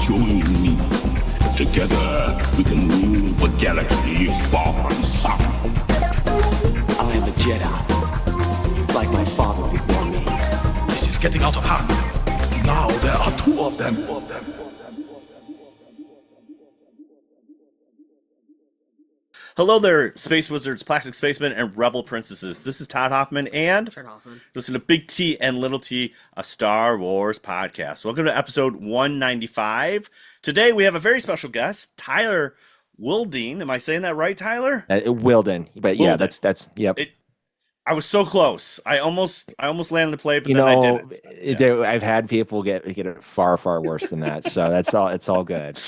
Join me. Together, we can rule the galaxy far and south. I am a Jedi, like my father before me. This is getting out of hand. Now there are two of them. Hello there, Space Wizards, Plastic Spacemen, and Rebel Princesses. This is Todd Hoffman, and Trent Hoffman. Listen to Big T and Little T, a Star Wars podcast. Welcome to episode 195. Today we have a very special guest, Tyler Willden. Am I saying that right, Tyler? Willden, but yeah, Willden. that's yep. I was so close. I almost landed the play, but then I didn't. Yeah. I've had people get it far worse than that. So that's all. It's all good.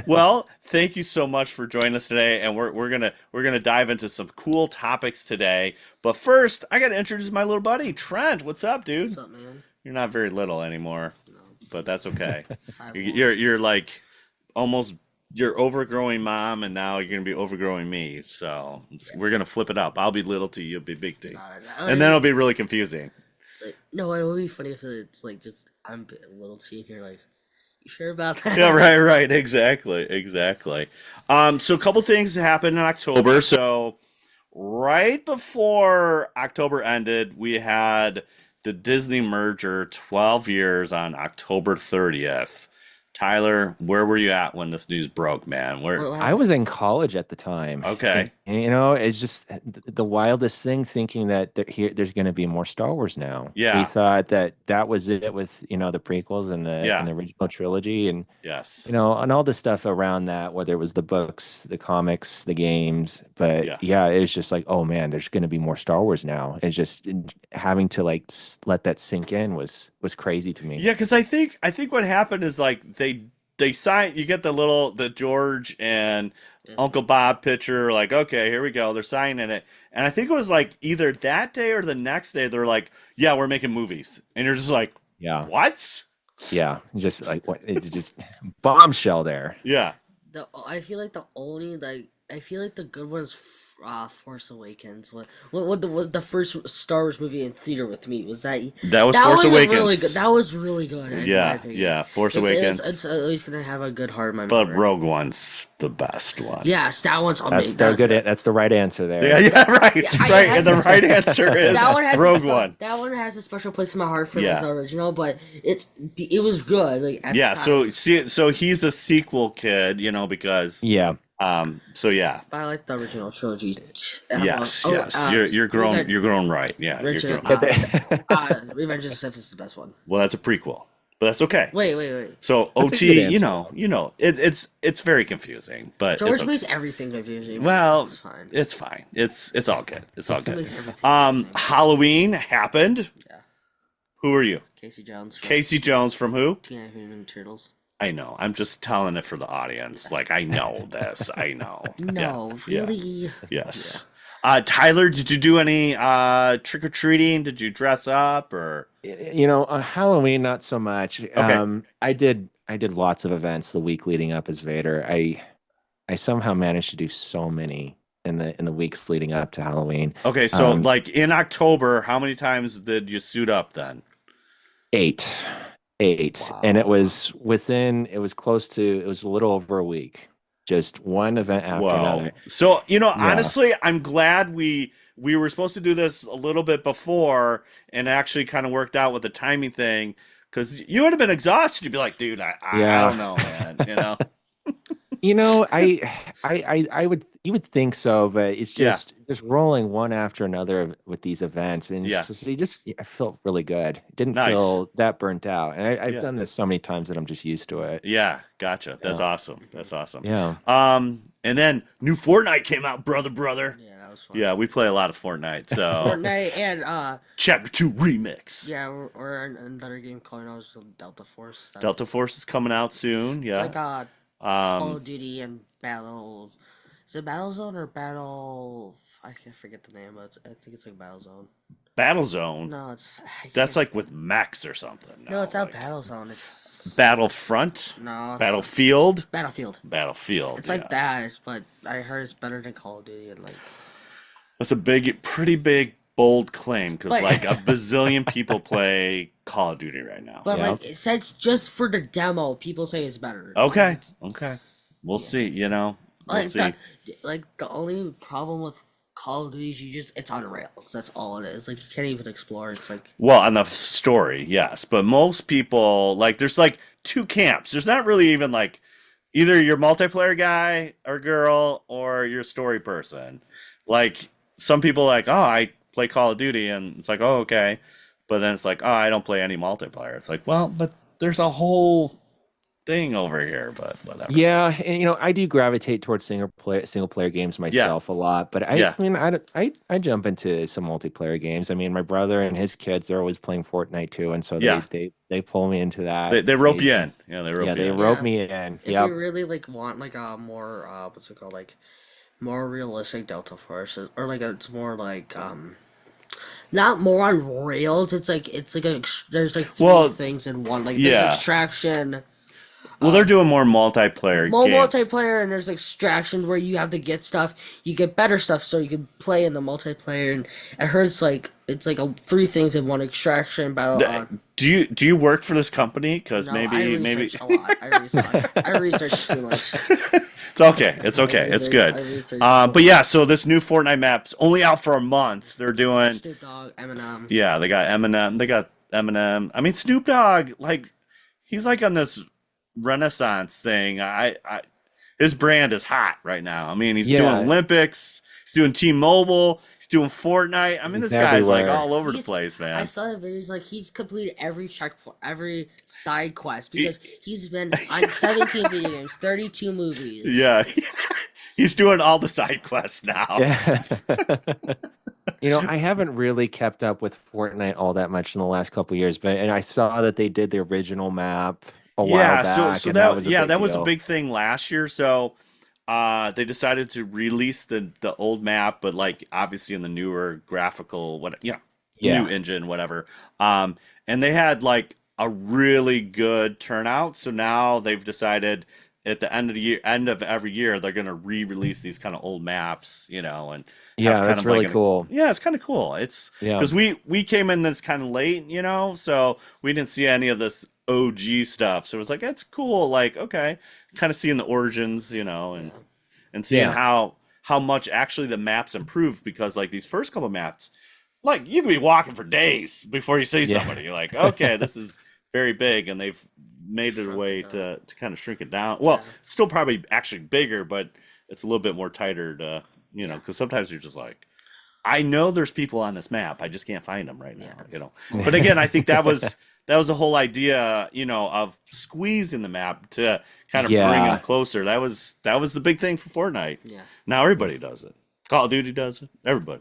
Well, thank you so much for joining us today, and we're gonna dive into some cool topics today. But first, I gotta introduce my little buddy Trent. What's up, dude? What's up, man? You're not very little anymore, No. but that's okay. 5'1". You're like almost. You're overgrowing mom, and now you're gonna be overgrowing me. So we're gonna flip it up. I'll be little T, you'll be big T, and then it'll be really confusing. It's like, no, it would be funny if it's like just I'm a little T and you're like, you sure about that? Yeah, right, exactly. So a couple things happened in October. So right before October ended, we had the Disney merger, 12 years on October 30th. Tyler, where were you at when this news broke, man? I was in college at the time. Okay. And, it's just the wildest thing thinking that there's going to be more Star Wars now. Yeah. We thought that was it with, the prequels and the original trilogy and, yes, and all the stuff around that, whether it was the books, the comics, the games. But yeah, it was just like, oh man, there's going to be more Star Wars now. It's just having to like let that sink in was crazy to me. Yeah, because I think what happened is like they sign. You get the George and Uncle Bob picture. Like, okay, here we go. They're signing it, and I think it was like either that day or the next day. They're like, yeah, we're making movies, and you're just like, yeah, what? Yeah, just like what? It just bombshell there. Yeah. I feel like the good ones. Force Awakens. What the first Star Wars movie in theater with me was that Force Awakens. Really good. That was really good. Yeah. Force Awakens. It's at least gonna have a good heart in my But memory. Rogue One's the best one. Yes, that one's amazing. That's the right answer there. Yeah, right. Right. And the right answer is Rogue One. That one has a special place in my heart for the original, but it was good. Like so he's a sequel kid, because so yeah. But I like the original trilogy. Yes. You're grown right. Yeah. Revenge of the Sith is the best one. Well, that's a prequel, but that's okay. Wait. So OT, it's very confusing, but George makes everything confusing. Well, it's fine. It's fine. It's all good. It's all good. Makes everything confusing. Halloween happened. Yeah. Who are you? Casey Jones. Casey Jones from who? Teenage Mutant Ninja Turtles. I know. I'm just telling it for the audience. Like, I know this. I know. No, really? Yeah. Yes. Yeah. Tyler, did you do any trick-or-treating? Did you dress up or? On Halloween, not so much. Okay. I did lots of events the week leading up as Vader. I somehow managed to do so many in the weeks leading up to Halloween. Okay, so like in October, how many times did you suit up then? 8. Wow. And it was close to, it was a little over a week, just one event after another. So honestly, I'm glad we were supposed to do this a little bit before and actually kind of worked out with the timing thing, because you would have been exhausted. You'd be like, dude, I don't know, man. I would, you would think so, but it's just rolling one after another with these events, and I felt really good. It didn't feel that burnt out, and I've done this so many times that I'm just used to it. Yeah, gotcha. That's awesome. Yeah. And then new Fortnite came out, brother. Yeah, that was fun. Yeah, we play a lot of Fortnite. So Fortnite and Chapter 2 remix. Yeah, or another game calling out Delta Force. Delta Force is coming out soon. Yeah. It's like Call of Duty and Battle. Is it Battlezone or Battle? I can't forget the name, but I think it's like Battlezone. Battlezone? No, that's like with mechs or something. No, it's not Battlezone. It's Battlefront. No, Battlefield. Battlefield. It's like that, but I heard it's better than Call of Duty and like. That's a pretty big bold claim because But like a bazillion people play Call of Duty right now. but Yeah. like it says just for the demo, people say it's better. Okay, It's, okay, we'll Yeah. see. You know, we'll like see. the only problem with Call of Duty is it's on rails. That's all it is. Like you can't even explore. It's like Well, on the story, yes, but most people like there's like two camps. There's not really even like either you're multiplayer guy or girl or you're a story person. Like some people like, oh, I play Call of Duty, and it's like, oh, okay, but then it's like, oh, I don't play any multiplayer. It's like, well, but there's a whole thing over here, but whatever. Yeah, and I do gravitate towards single player games Yeah, myself a lot, but yeah. I mean I jump into some multiplayer games. I mean, my brother and his kids, they're always playing Fortnite too, and so Yeah. they pull me into that They rope you occasionally. in. Yeah, they rope Yeah, you they in. rope yeah. me in. If Yep. you really like want like a more what's it called, like more realistic Delta Force, or like it's more like not more on rails. It's like there's like three Well, things in one. Like there's yeah. extraction, Well, they're doing more multiplayer more game. multiplayer, and there's extraction where you have to get stuff. You get better stuff so you can play in the multiplayer. And it hurts like it's like three things in one: extraction, battle. Do you work for this company? Because No, I maybe research a lot. I research too much. it's okay. It's okay. It's good. I research But yeah, so this new Fortnite map's only out for a month. They're doing Snoop Dogg, Eminem. yeah. They got Eminem. They got Eminem. I mean Snoop Dogg. Like he's like on this renaissance thing. His brand is hot right now. I mean he's doing Yeah, Olympics. He's doing T-Mobile. He's doing Fortnite. I mean he's this guy's like everywhere. all over the He's, place, I man. saw the videos like he's completed every checkpoint, every side quest because he's been on 17 video games, 32 movies. Yeah. He's doing all the side quests now. Yeah. I haven't really kept up with Fortnite all that much in the last couple years, but I saw that they did the original map a while Yeah, back, so and that was a yeah, big that was a deal. big thing last year. So they decided to release the old map, but like obviously in the newer graphical new Yeah. engine, whatever. And they had like a really good turnout. So now they've decided at the end of the year, end of every year, they're gonna re-release these kind of old maps, and have Yeah, kind that's of like really cool. yeah, it's kind of cool. It's Yeah. because we came in this kind of late, so we didn't see any of this OG stuff. So it was like it's cool, like okay, kind of seeing the origins, and seeing Yeah. how much actually the maps improved because like these first couple maps, like you could be walking for days before you see Yeah. somebody. You're like, okay, this is very big, and they've made it a Shrunk way it down. to kind of shrink it down. Well, Yeah. it's still probably actually bigger, but it's a little bit more tighter to, Yeah. because sometimes you're just like, I know there's people on this map, I just can't find them right now, Yes. But again, I think that was the whole idea, of squeezing the map to kind of bring them Yeah. closer. That was the big thing for Fortnite. Yeah, Now everybody does it. Call of Duty does it. Everybody.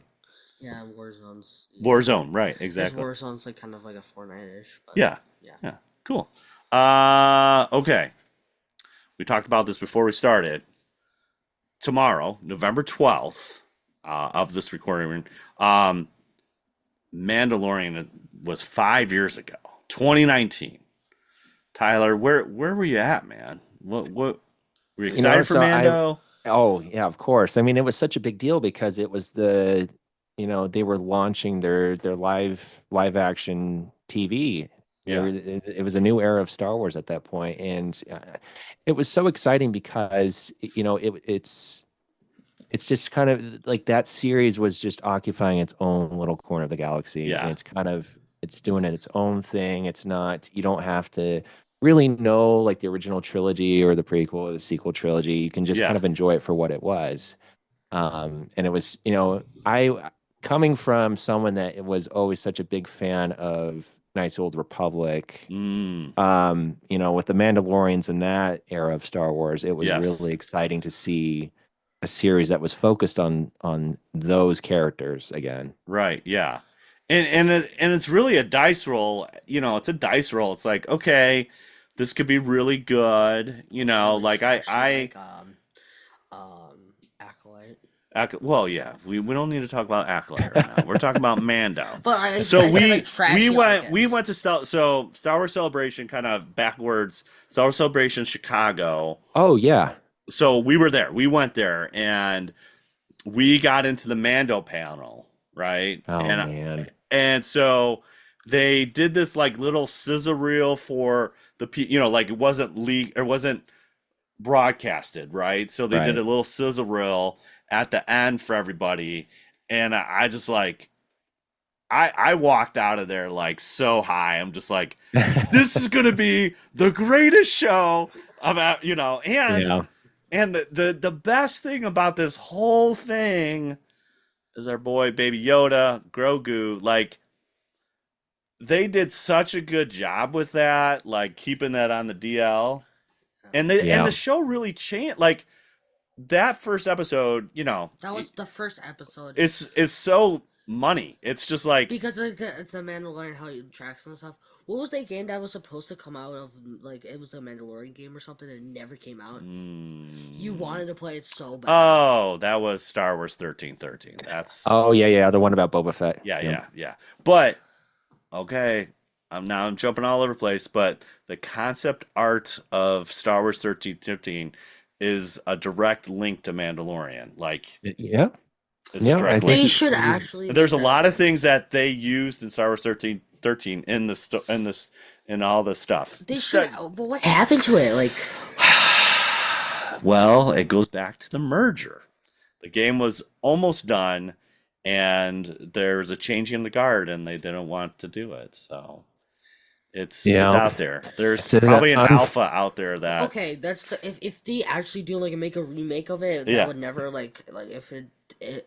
yeah. Warzone's Warzone, right? Because Exactly. Warzone's like kind of like a Fortnite-ish. But Yeah. yeah. Yeah. Cool. Okay. We talked about this before we started. Tomorrow, November 12th, of this recording, Mandalorian was 5 years ago, 2019. Tyler, where were you at, man? What were you excited for so Mando? Oh, yeah, of course. I mean, it was such a big deal because it was they were launching their live action TV. Yeah. It was a new era of Star Wars at that point, and it was so exciting because it's just kind of like that series was just occupying its own little corner of the galaxy, Yeah. and it's doing its own thing. It's not, you don't have to really know like the original trilogy or the prequel or the sequel trilogy. You can just Yeah. kind of enjoy it for what it was. And it was, I coming from someone that was always such a big fan of Knights of the Old Republic, Mm, with the Mandalorians in that era of Star Wars, it was yes. really exciting to see a series that was focused on those characters again. Right. Yeah. And it's really a dice roll. It's a dice roll. It's like, okay, this could be really good. Really Like trashy, I like, Acolyte. well, yeah, we don't need to talk about Acolyte right now. We're talking about Mando. But I So said, we like, trashy we like went to Star Wars Celebration, kind of backwards. Star Wars Celebration Chicago. Oh yeah. So we were there. We went there and we got into the Mando panel. right? Oh man. And so they did this like little sizzle reel for like it wasn't leaked or wasn't broadcasted, right? So they did Right. a little sizzle reel at the end for everybody, and I just like I walked out of there like so high. I'm just like, this is gonna be the greatest show about and Yeah. the best thing about this whole thing is our boy Baby Yoda, Grogu, like they did such a good job with that, like keeping that on the DL. And the Yeah. show really changed. Like that first episode, That was the first episode. it's so money. It's just like Because it's the Mandalorian, how it tracks and stuff. What was that game that was supposed to come out of? Like, it was a Mandalorian game or something and it never came out. You wanted to play it so bad. Oh, that was Star Wars 1313. That's Oh yeah, the one about Boba Fett. yeah. But okay, I'm jumping all over the place, but the concept art of Star Wars 1313 is a direct link to Mandalorian. Like Yeah. it's a direct They link. should actually. There's a lot of things that they used in Star Wars 1313 in all this stuff. They should. But what happened to it? Like, well, it goes back to the merger. The game was almost done, and there's a changing of the guard, and they didn't want to do it. So it's out there. There's probably an alpha out there that. Okay, that's if they actually do like make a remake of it, that would never like if it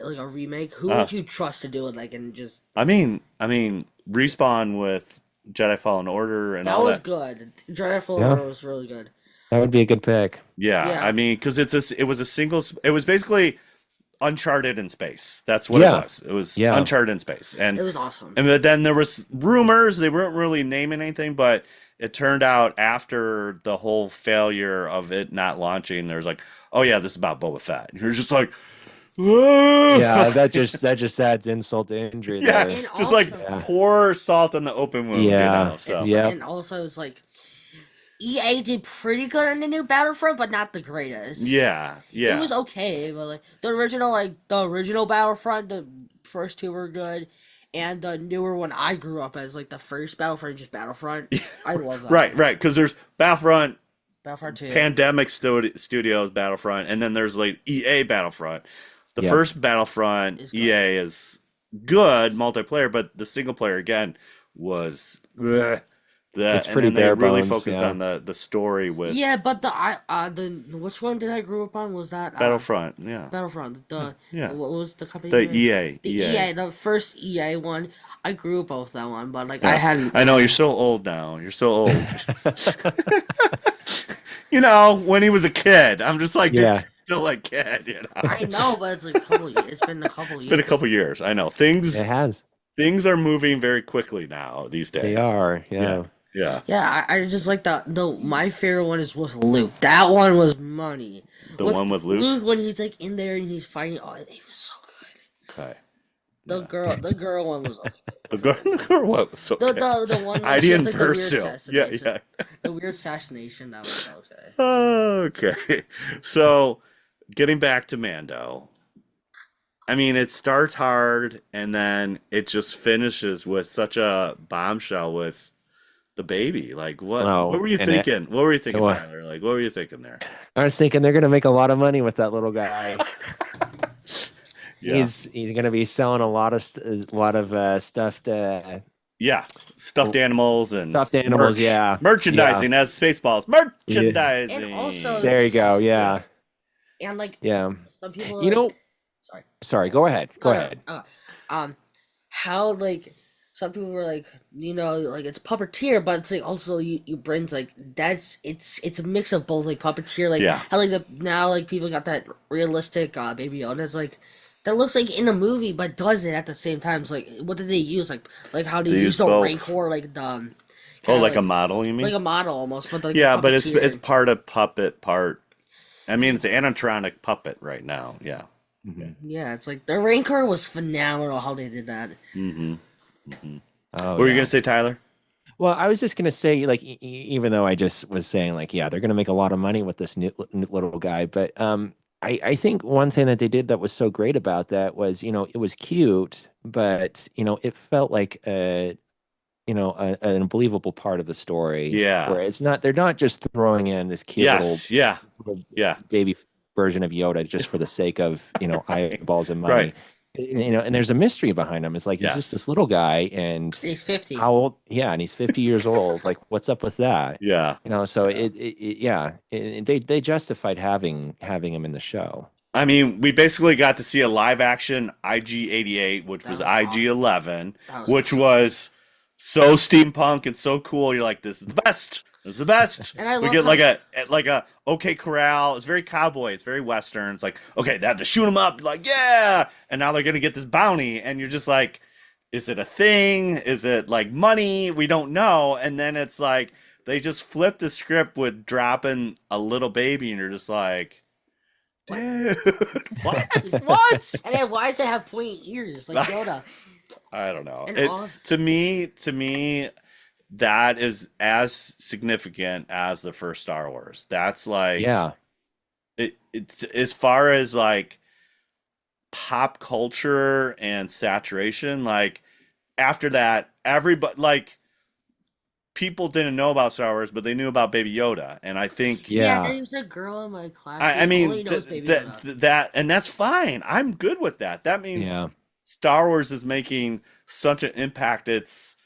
like a remake. Who would you trust to do it? Like and just. I mean, Respawn with Jedi Fallen Order and that all was that. good. Jedi Fallen Order was really good. That would be a good pick. Yeah. I mean, because it was basically Uncharted in space. That's what it was. It was Uncharted in space, and it was awesome. And then there was rumors. They weren't really naming anything, but it turned out after the whole failure of it not launching, there's like, oh yeah, this is about Boba Fett. And you're just like, whoa! Yeah, that just adds insult to injury. Yeah, there. just like pour salt on the open wound. Yeah, so. And also it's like. EA did pretty good on the new Battlefront, but not the greatest. Yeah. It was okay, but like the original Battlefront, the first two were good, and the newer one I grew up as, like the first Battlefront, just Battlefront. I love that. Right, because there's Battlefront 2, Pandemic Studios Battlefront, and then there's like EA Battlefront. The first Battlefront EA is good multiplayer, but the single player again was. It's pretty and then they really bones, focused on the story with but the which one did I grow up on? Was that Battlefront? Battlefront. What was the company? The name? EA. The first EA one. I grew up with that one, but like I hadn't. I know you're so old now. You're so old. When he was a kid, I'm just like, dude, still a kid. I know, but it's like it's been a couple. It's been a couple years. I know things. It has. Things are moving very quickly now these days. They are. Yeah. Yeah, I just like that. My favorite one was Luke. That one was money. The one with Luke? Luke, when he's like in there and he's fighting, it was so good. Okay. The girl one was okay. The girl what was okay? The one that Heidi she and has, like, the weird Persil. assassination. Yeah. The weird assassination, that was okay. Okay. So, getting back to Mando. I mean, it starts hard and then it just finishes with such a bombshell with the baby. Like what were you thinking? What were you thinking, Tyler? Like what were you thinking there? I was thinking they're gonna make a lot of money with that little guy. Yeah. He's gonna be selling a lot of stuffed stuffed animals and merchandising as Spaceballs merchandising. And also there you go. Yeah. And like some people sorry, go ahead. How like some people were like, like it's puppeteer, but it's like also you brings like it's a mix of both, like puppeteer, like how like now like people got that realistic Baby Yoda. It's like that looks like in the movie, but does it at the same time. So like, what did they use? Like how do you use the Rancor? Like the like a model, you mean? Like a model almost, but like but it's part of puppet, part. I mean, it's an animatronic puppet right now. Yeah. Mm-hmm. Yeah, it's like the Rancor was phenomenal how they did that. Mm-hmm. What were you gonna say, Tyler? Well, I was just gonna say, like, even though I just was saying, like, they're gonna make a lot of money with this new little guy, but I think one thing that they did that was so great about that was, it was cute, but it felt like an unbelievable part of the story Yeah. where they're not just throwing in this cute Yes. Yeah. little Yeah. baby version of Yoda just for the sake of, eyeballs and money. Right. And there's a mystery behind him. It's like he's just Yes. this little guy, and He's 50. how old? Yeah, and he's 50 years old. Like, what's up with that? Yeah. So Yeah. they justified having him in the show. I mean, we basically got to see a live action IG-88, which That was was awesome. IG-11, That was which awesome. was so steampunk and so cool. You're like, this is the best. This is the best. And I We love get how like a OK Corral. It's very cowboy. It's very western. It's like, okay, they have to shoot them up. Like, yeah. And now they're gonna get this bounty, and you're just like, is it a thing? Is it like money? We don't know. And then it's like they just flip the script with dropping a little baby, and you're just like, dude, what? What? and then why does it have pointy ears like Yoda? I don't know. And It all to me, that is as significant as the first Star Wars. That's like Yeah. it's as far as like pop culture and saturation. Like after that, everybody like people didn't know about Star Wars, but they knew about Baby Yoda, and I think yeah, Yeah. there's a girl in my class I who mean only knows Baby that Yoda. that and that's fine. I'm good with that. That means Yeah. Star Wars is making such an impact. It's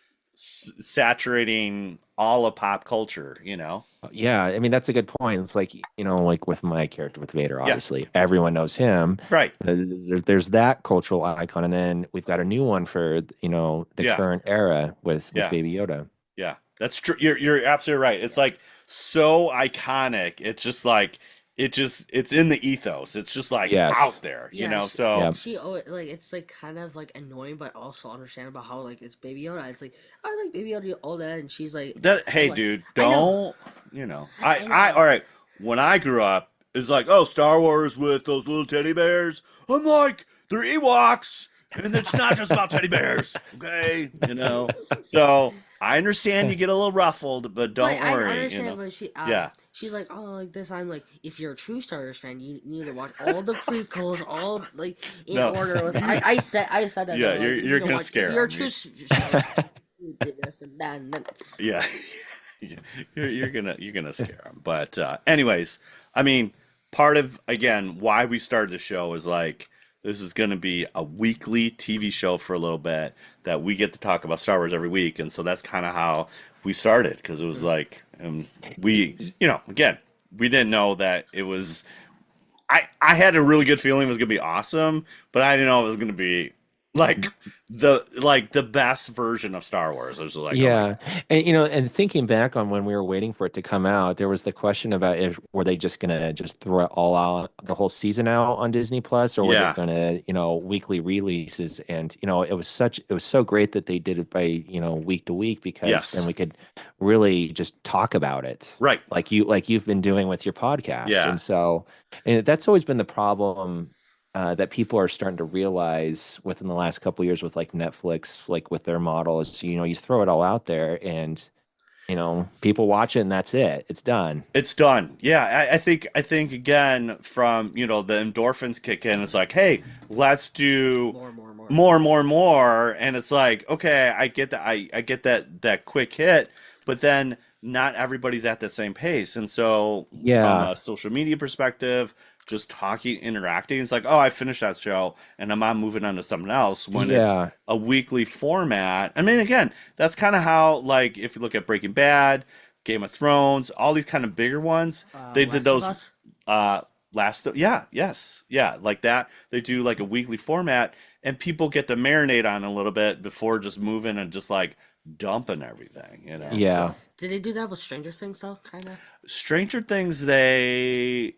saturating all of pop culture. You know? Yeah, I mean that's a good point. It's like, like with my character with Vader, Yeah. obviously everyone knows him. Right. There's that cultural icon, and then we've got a new one for the Yeah. current era with Yeah. Baby Yoda. Yeah. That's true. You're absolutely right. It's like so iconic. It's just like it's in the ethos. It's just like Yes. out there. You Yeah, know? she, So Yeah. she always, like it's like kind of like annoying, but also understandable how like it's Baby Yoda. It's like I like Baby Yoda all that, and she's like, that. Hey, like, dude, I know. don't. You know? I know. All right. When I grew up, it's like, oh, Star Wars with those little teddy bears. I'm like, they're Ewoks, and it's not just about teddy bears, okay? You know. So I understand you get a little ruffled, but don't But I worry. You understand, know. but Yeah. she's like, oh, like this. I'm like, if you're a true Star Wars fan, you need to watch all the prequels, all like in No. order. With I said that. Yeah, like, you're you need to gonna watch, scare if you're a 'em. true Star Wars fan, you did this and that, and then Yeah. You're gonna scare them. But anyways, I mean, part of again why we started the show is like this is gonna be a weekly TV show for a little bit that we get to talk about Star Wars every week, and so that's kind of how we started because it was like again we didn't know that it was. I had a really good feeling it was gonna be awesome, but I didn't know it was gonna be like the best version of Star Wars. I was like, oh my Yeah. And and thinking back on when we were waiting for it to come out, there was the question about if were they just gonna just throw it all out, the whole season out on Disney Plus, or were they yeah, gonna, weekly releases? And it was so great that they did it by, week to week, because then yes, we could really just talk about it. right, Like you've been doing with your podcast. yeah. And that's always been the problem, that people are starting to realize within the last couple of years with like Netflix, like with their models. You throw it all out there, and people watch it, and that's it. It's done. It's done. Yeah, I think again from the endorphins kick in. It's like, hey, let's do more, and it's like, okay, I get that. I get that quick hit, but then not everybody's at the same pace, and so from Yeah. a social media perspective, just talking, interacting, it's like, oh, I finished that show, and I'm moving on to something else. When it's Yeah. a weekly format, I mean, again, that's kind of how like if you look at Breaking Bad. Game of Thrones, all these kind of bigger ones. They did Last of those Us. yeah, like that. They do like a weekly format and people get to marinate on a little bit before just moving and just like dumping everything. Yeah. So Did they do that with Stranger Things though? Kind of. Stranger Things they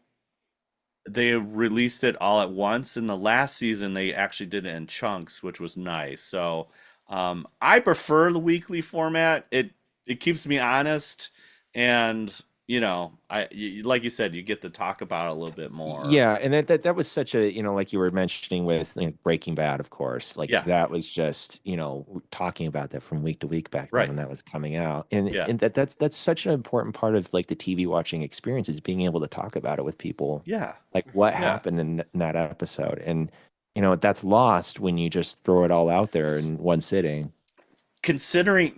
released it all at once. In the last season they actually did it in chunks, which was nice. So I prefer the weekly format. It keeps me honest and like you said, you get to talk about it a little bit more. Yeah, and that was such a, like you were mentioning with Breaking Bad, of course. Like that was just, talking about that from week to week back then when that was coming out. And that's such an important part of like the TV watching experience, is being able to talk about it with people. Yeah. Like what happened in that episode. And that's lost when you just throw it all out there in one sitting. Considering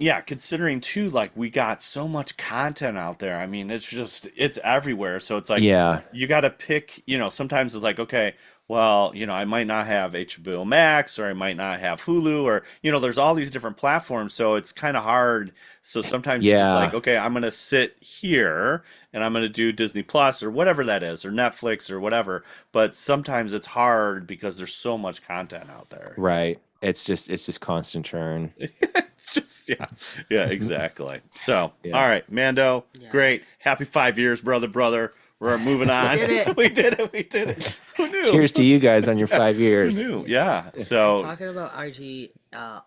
too, like we got so much content out there. I mean, it's everywhere. So it's like, you got to pick, sometimes it's like, okay, well, I might not have HBO Max, or I might not have Hulu, or, there's all these different platforms. So it's kind of hard. So sometimes you're just like, okay, I'm going to sit here and I'm going to do Disney Plus or whatever that is, or Netflix or whatever. But sometimes it's hard because there's so much content out there. Right. It's just constant churn. It's just yeah, exactly. So all right, Mando, great, happy 5 years, brother. We're moving on. We did it. Who knew? Cheers to you guys on your 5 years. Who knew? Yeah. So talking about IG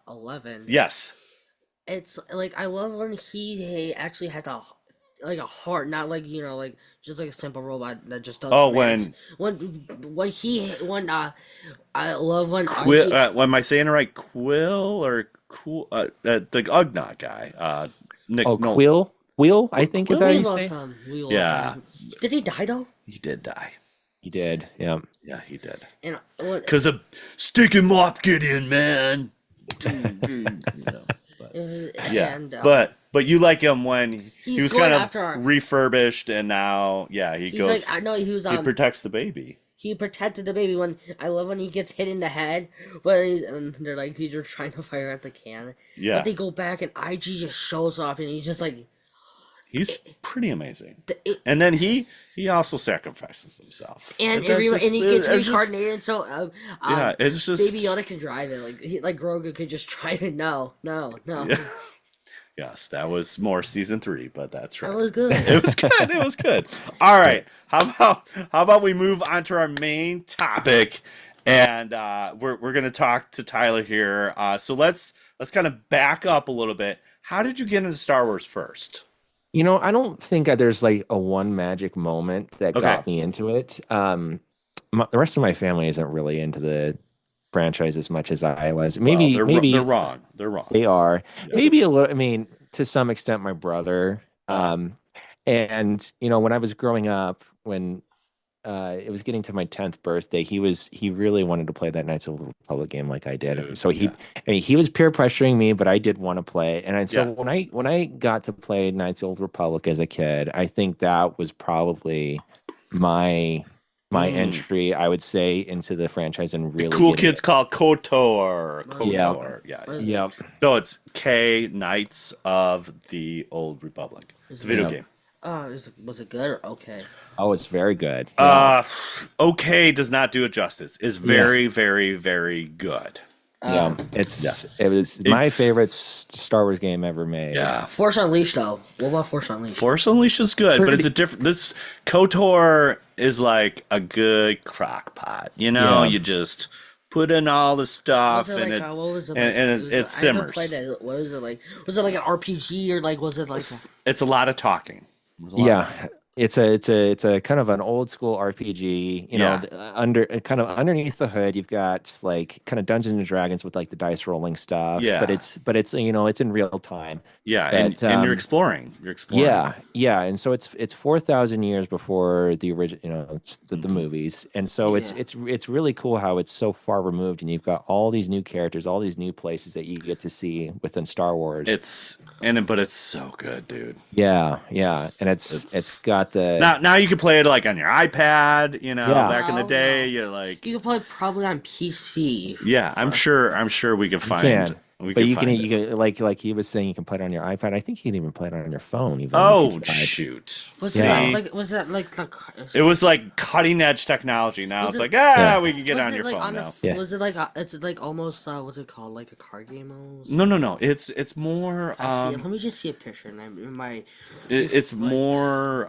11. Yes. It's like I love when he actually has a heart, not like like just like a simple robot that just does. Oh, when I love when Quill. Am I saying it right? Quill or Cool? The Ugnaught guy. Nick. Quill. Quill, I think is how you say. Yeah. Did he die though? He did die. He did. Yeah. Yeah, he did. And because of Stinking Moth Gideon, man. But you like him when he was kind of refurbished, and now he goes. Like, I know he was. He protects the baby. He protected the baby. I love when he gets hit in the head, and they're like he's just trying to fire at the can. Yeah. But they go back, and IG just shows up, and he's just like. He's pretty amazing. And then he also sacrifices himself. And he gets reincarnated, so it's just Baby Yoda can drive it. Like Grogu could just drive it. No. Yeah. Yes, that was more season 3, but that's right. That was good. It was good. All right. How about we move on to our main topic, and we're gonna talk to Tyler here. So let's kind of back up a little bit. How did you get into Star Wars first? I don't think there's like a one magic moment that got me into it. The rest of my family isn't really into the franchise as much as I was. Maybe they're wrong. They're wrong. They are. Yeah. Maybe a little. I mean, to some extent, my brother. And when I was growing up, when it was getting to my 10th birthday, he really wanted to play that Knights of the Republic game like I did. Dude, so he was peer pressuring me, but I did want to play. And so when I got to play Knights of the Republic as a kid, I think that was probably my entry, I would say, into the franchise and really cool kids called KOTOR. Yeah. So it's K Knights of the Old Republic. It's a video game. Was it good or okay? Oh, it's very good. Okay does not do it justice. It's very, very, very good. It was my favorite Star Wars game ever made. Yeah. Force Unleashed though. What about Force Unleashed? Force Unleashed is good, but it's a different. This KOTOR is like a good crock pot. You just put in all the stuff, and it simmers. What was it like? Was it like an RPG or like was it like? It's a lot of talking. It's a kind of an old school RPG, underneath the hood, you've got like kind of Dungeons and Dragons with like the dice rolling stuff. Yeah. But it's it's in real time. Yeah, and you're exploring. Yeah, and so it's 4,000 years before the original, the movies, and so it's really cool how it's so far removed, and you've got all these new characters, all these new places that you get to see within Star Wars. But it's so good, dude. Yeah, and it's got the now you can play it like on your iPad. Back in the day, you're like you can play it probably on PC. Yeah, I'm sure we can find. You can like he was saying, you can play it on your iPad. I think you can even play it on your phone. Even shoot! Was that like it was like cutting edge technology. Now it's like we can get it on your phone now. Was it like it's like almost what's it called, like a card game almost? No. It's more. Let me just see a picture. It's more.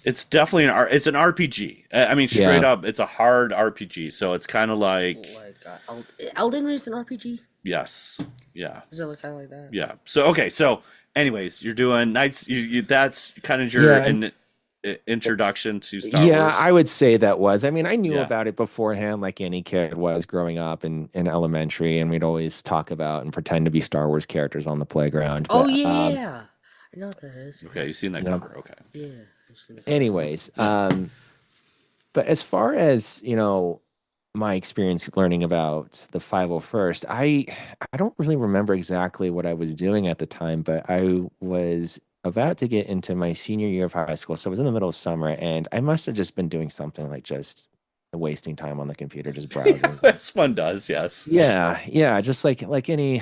It's definitely it's an RPG. I mean, straight up, it's a hard RPG. So it's kind of like Elden Ring is an RPG. Yes. Yeah. Is it kind of like that? Yeah. So anyways, you're doing nice. That's kind of your introduction to Star Wars. Yeah, I would say that was. I mean, I knew about it beforehand, like any kid was growing up in elementary, and we'd always talk about and pretend to be Star Wars characters on the playground. Oh, yeah. I know what that is. Okay, you've seen that cover. Okay. Yeah. Anyways, but as far as, my experience learning about the 501st, I don't really remember exactly what I was doing at the time, but I was about to get into my senior year of high school. So it was in the middle of summer, and I must have just been doing something like just wasting time on the computer, just browsing. As fun does, yes. Yeah, just like any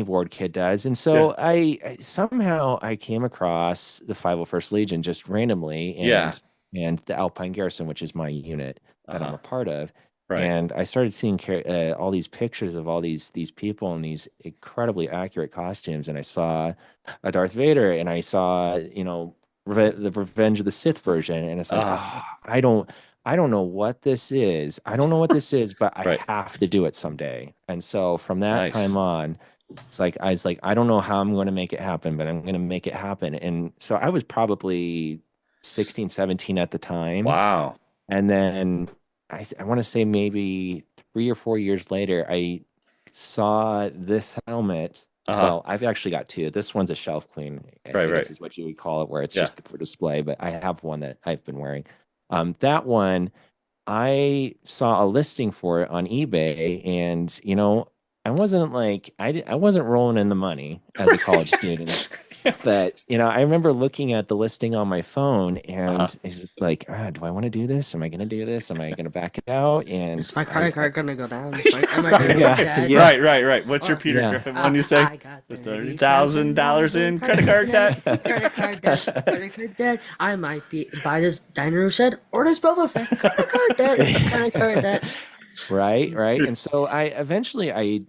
bored kid does. And so I somehow I came across the 501st Legion just randomly, and the Alpine Garrison, which is my unit that I'm a part of. Right. And I started seeing all these pictures of all these people in these incredibly accurate costumes, and I saw a Darth Vader, and I saw the Revenge of the Sith version, and it's like, I don't know what this is. I don't know what this is, but I have to do it someday. And so from that time on, I was like, I don't know how I'm going to make it happen, but I'm going to make it happen. And so I was probably 16, 17 at the time. Wow. And then I want to say maybe 3 or 4 years later, I saw this helmet. Well, I've actually got two. This one's a shelf queen. This is what you would call it, where it's just for display. But I have one that I've been wearing. That one, I saw a listing for it on eBay, and I wasn't I wasn't rolling in the money as a college student. But I remember looking at the listing on my phone, and it's just like, do I want to do this? Am I going to do this? Am I going to back it out? And is my credit card going to go down? Am I going to get dead? Right. What's your Peter Griffin one you say? I got $30,000 in credit card debt. Credit card debt. I might buy this diner set or this Boba Fett. Credit card debt. Right. And so I eventually I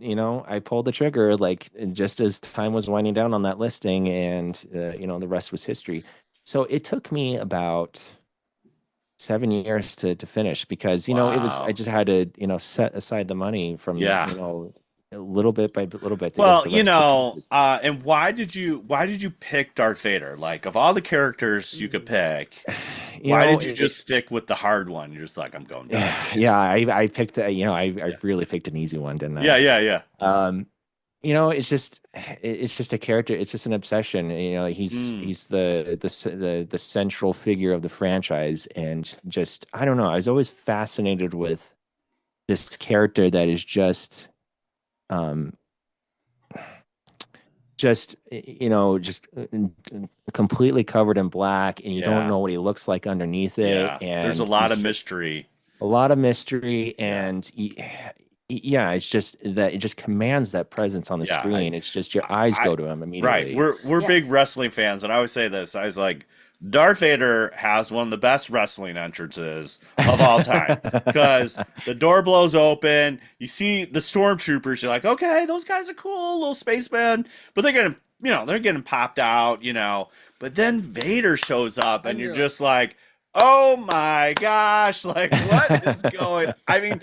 pulled the trigger, like, just as time was winding down on that listing, and the rest was history. So it took me about 7 years to finish, because it was, I just had to set aside the money from little bit by little bit. Well, and why did you pick Darth Vader? Like, of all the characters you could pick, why did you just stick with the hard one? You're just like, I'm going down. Yeah, I picked I really picked an easy one, didn't I? Yeah. It's just a character. It's just an obsession. He's the central figure of the franchise, and just, I don't know. I was always fascinated with this character that is just completely covered in black, and you don't know what he looks like underneath it. And there's a lot of mystery. And it's just that it just commands that presence on the screen. It's just your eyes go to him immediately. Right. We're big wrestling fans, and I always say this. I was like, Darth Vader has one of the best wrestling entrances of all time, because the door blows open, you see the stormtroopers, you're like, okay, those guys are cool, little spacemen, but they're getting popped out, but then Vader shows up, and you're just like, oh my gosh, like, what is going? I mean,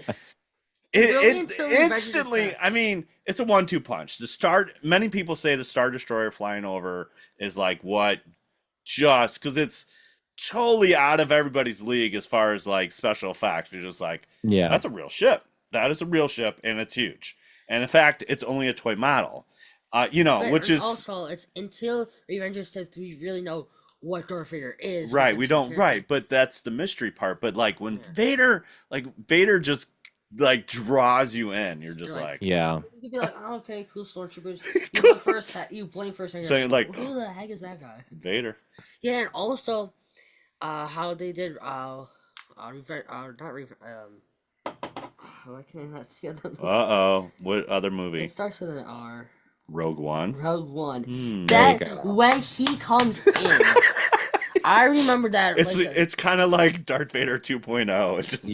it instantly. I mean, it's a 1-2 punch. Many people say the Star Destroyer flying over is like what. Just because it's totally out of everybody's league as far as like special effects. You're just like, that's a real ship. That is a real ship, and it's huge. And in fact, it's only a toy model. Which is also, it's until Revenge of the Sith we really know what Darth Vader is. Right, we don't. Right, but that's the mystery part. But like when Vader just like draws you in, you're like, you'd be like, oh, okay, cool, stormtroopers. You blink first, and you're like, who the heck is that guy? Vader. Yeah, and also, how they did, not why can I not get them? What other movie? It starts with an R. Rogue One. When he comes in, I remember that. It's kind of like Darth Vader 2.0. It's just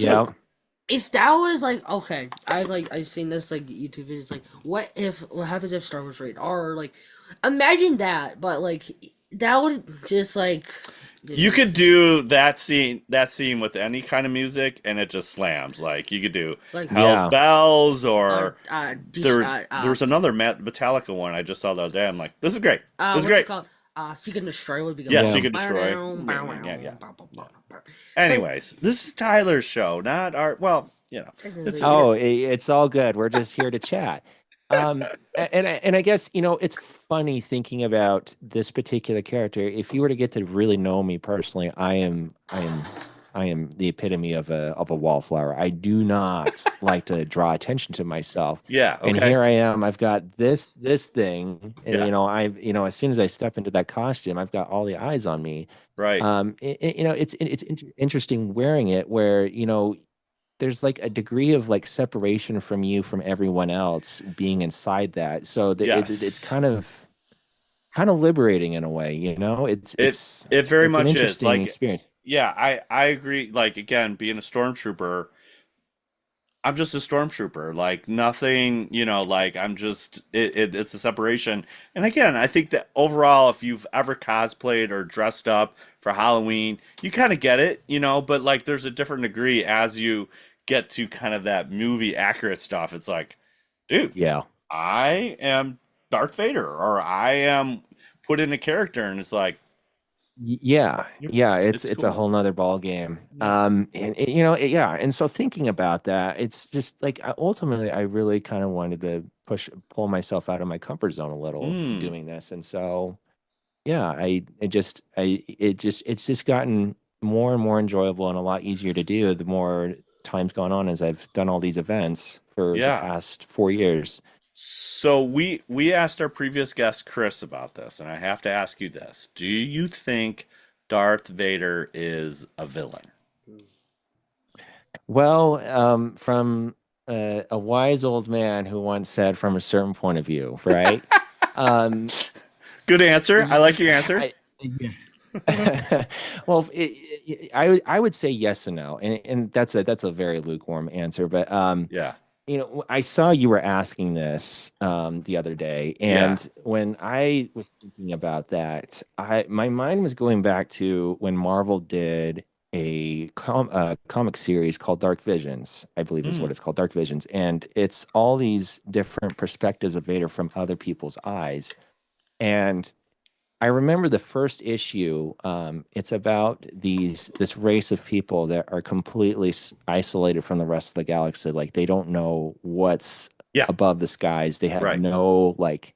if that was like, okay, I've seen this like YouTube videos, like what happens if Star Wars rated R, like imagine that, but like that would just like you could do that scene with any kind of music and it just slams. Like you could do like Hell's Bells or there was another Metallica one I just saw the other day. I'm like, this is great. This is great. Seek and Destroy would be good. Yeah, Seek and Destroy. Yeah. Anyways, this is Tyler's show, not our. Well, it's all good. We're just here to chat. And I guess it's funny thinking about this particular character. If you were to get to really know me personally, I am the epitome of a wallflower. I do not like to draw attention to myself. Yeah. Okay. And here I am. I've got this thing, and as soon as I step into that costume, I've got all the eyes on me. Right. It's interesting wearing it, where there's like a degree of like separation from you from everyone else being inside that. So it's kind of liberating in a way. It very much is like experience. Yeah, I agree. Like, again, being a stormtrooper, I'm just a stormtrooper. Like, nothing, like, I'm just, it's a separation. And again, I think that overall, if you've ever cosplayed or dressed up for Halloween, you kind of get it, but like, there's a different degree as you get to kind of that movie accurate stuff. It's like, dude, yeah, I am Darth Vader, or I am put in a character, and it's like, it's cool. A whole nother ball game. And so thinking about that, it's just like ultimately I really kind of wanted to pull myself out of my comfort zone a little doing this. And so it's just gotten more and more enjoyable and a lot easier to do the more time's gone on as I've done all these events for the past 4 years. So we asked our previous guest Chris about this, and I have to ask you this: do you think Darth Vader is a villain? Well, from a wise old man who once said, "From a certain point of view," right? Good answer. I like your answer. Well, I would say yes and no, and that's a very lukewarm answer, but I saw you were asking this the other day, and when I was thinking about that, my mind was going back to when Marvel did a comic series called Dark Visions, I believe is what it's called, Dark Visions, and it's all these different perspectives of Vader from other people's eyes. And I remember the first issue. It's about this race of people that are completely isolated from the rest of the galaxy. Like, they don't know what's above the skies. They have no like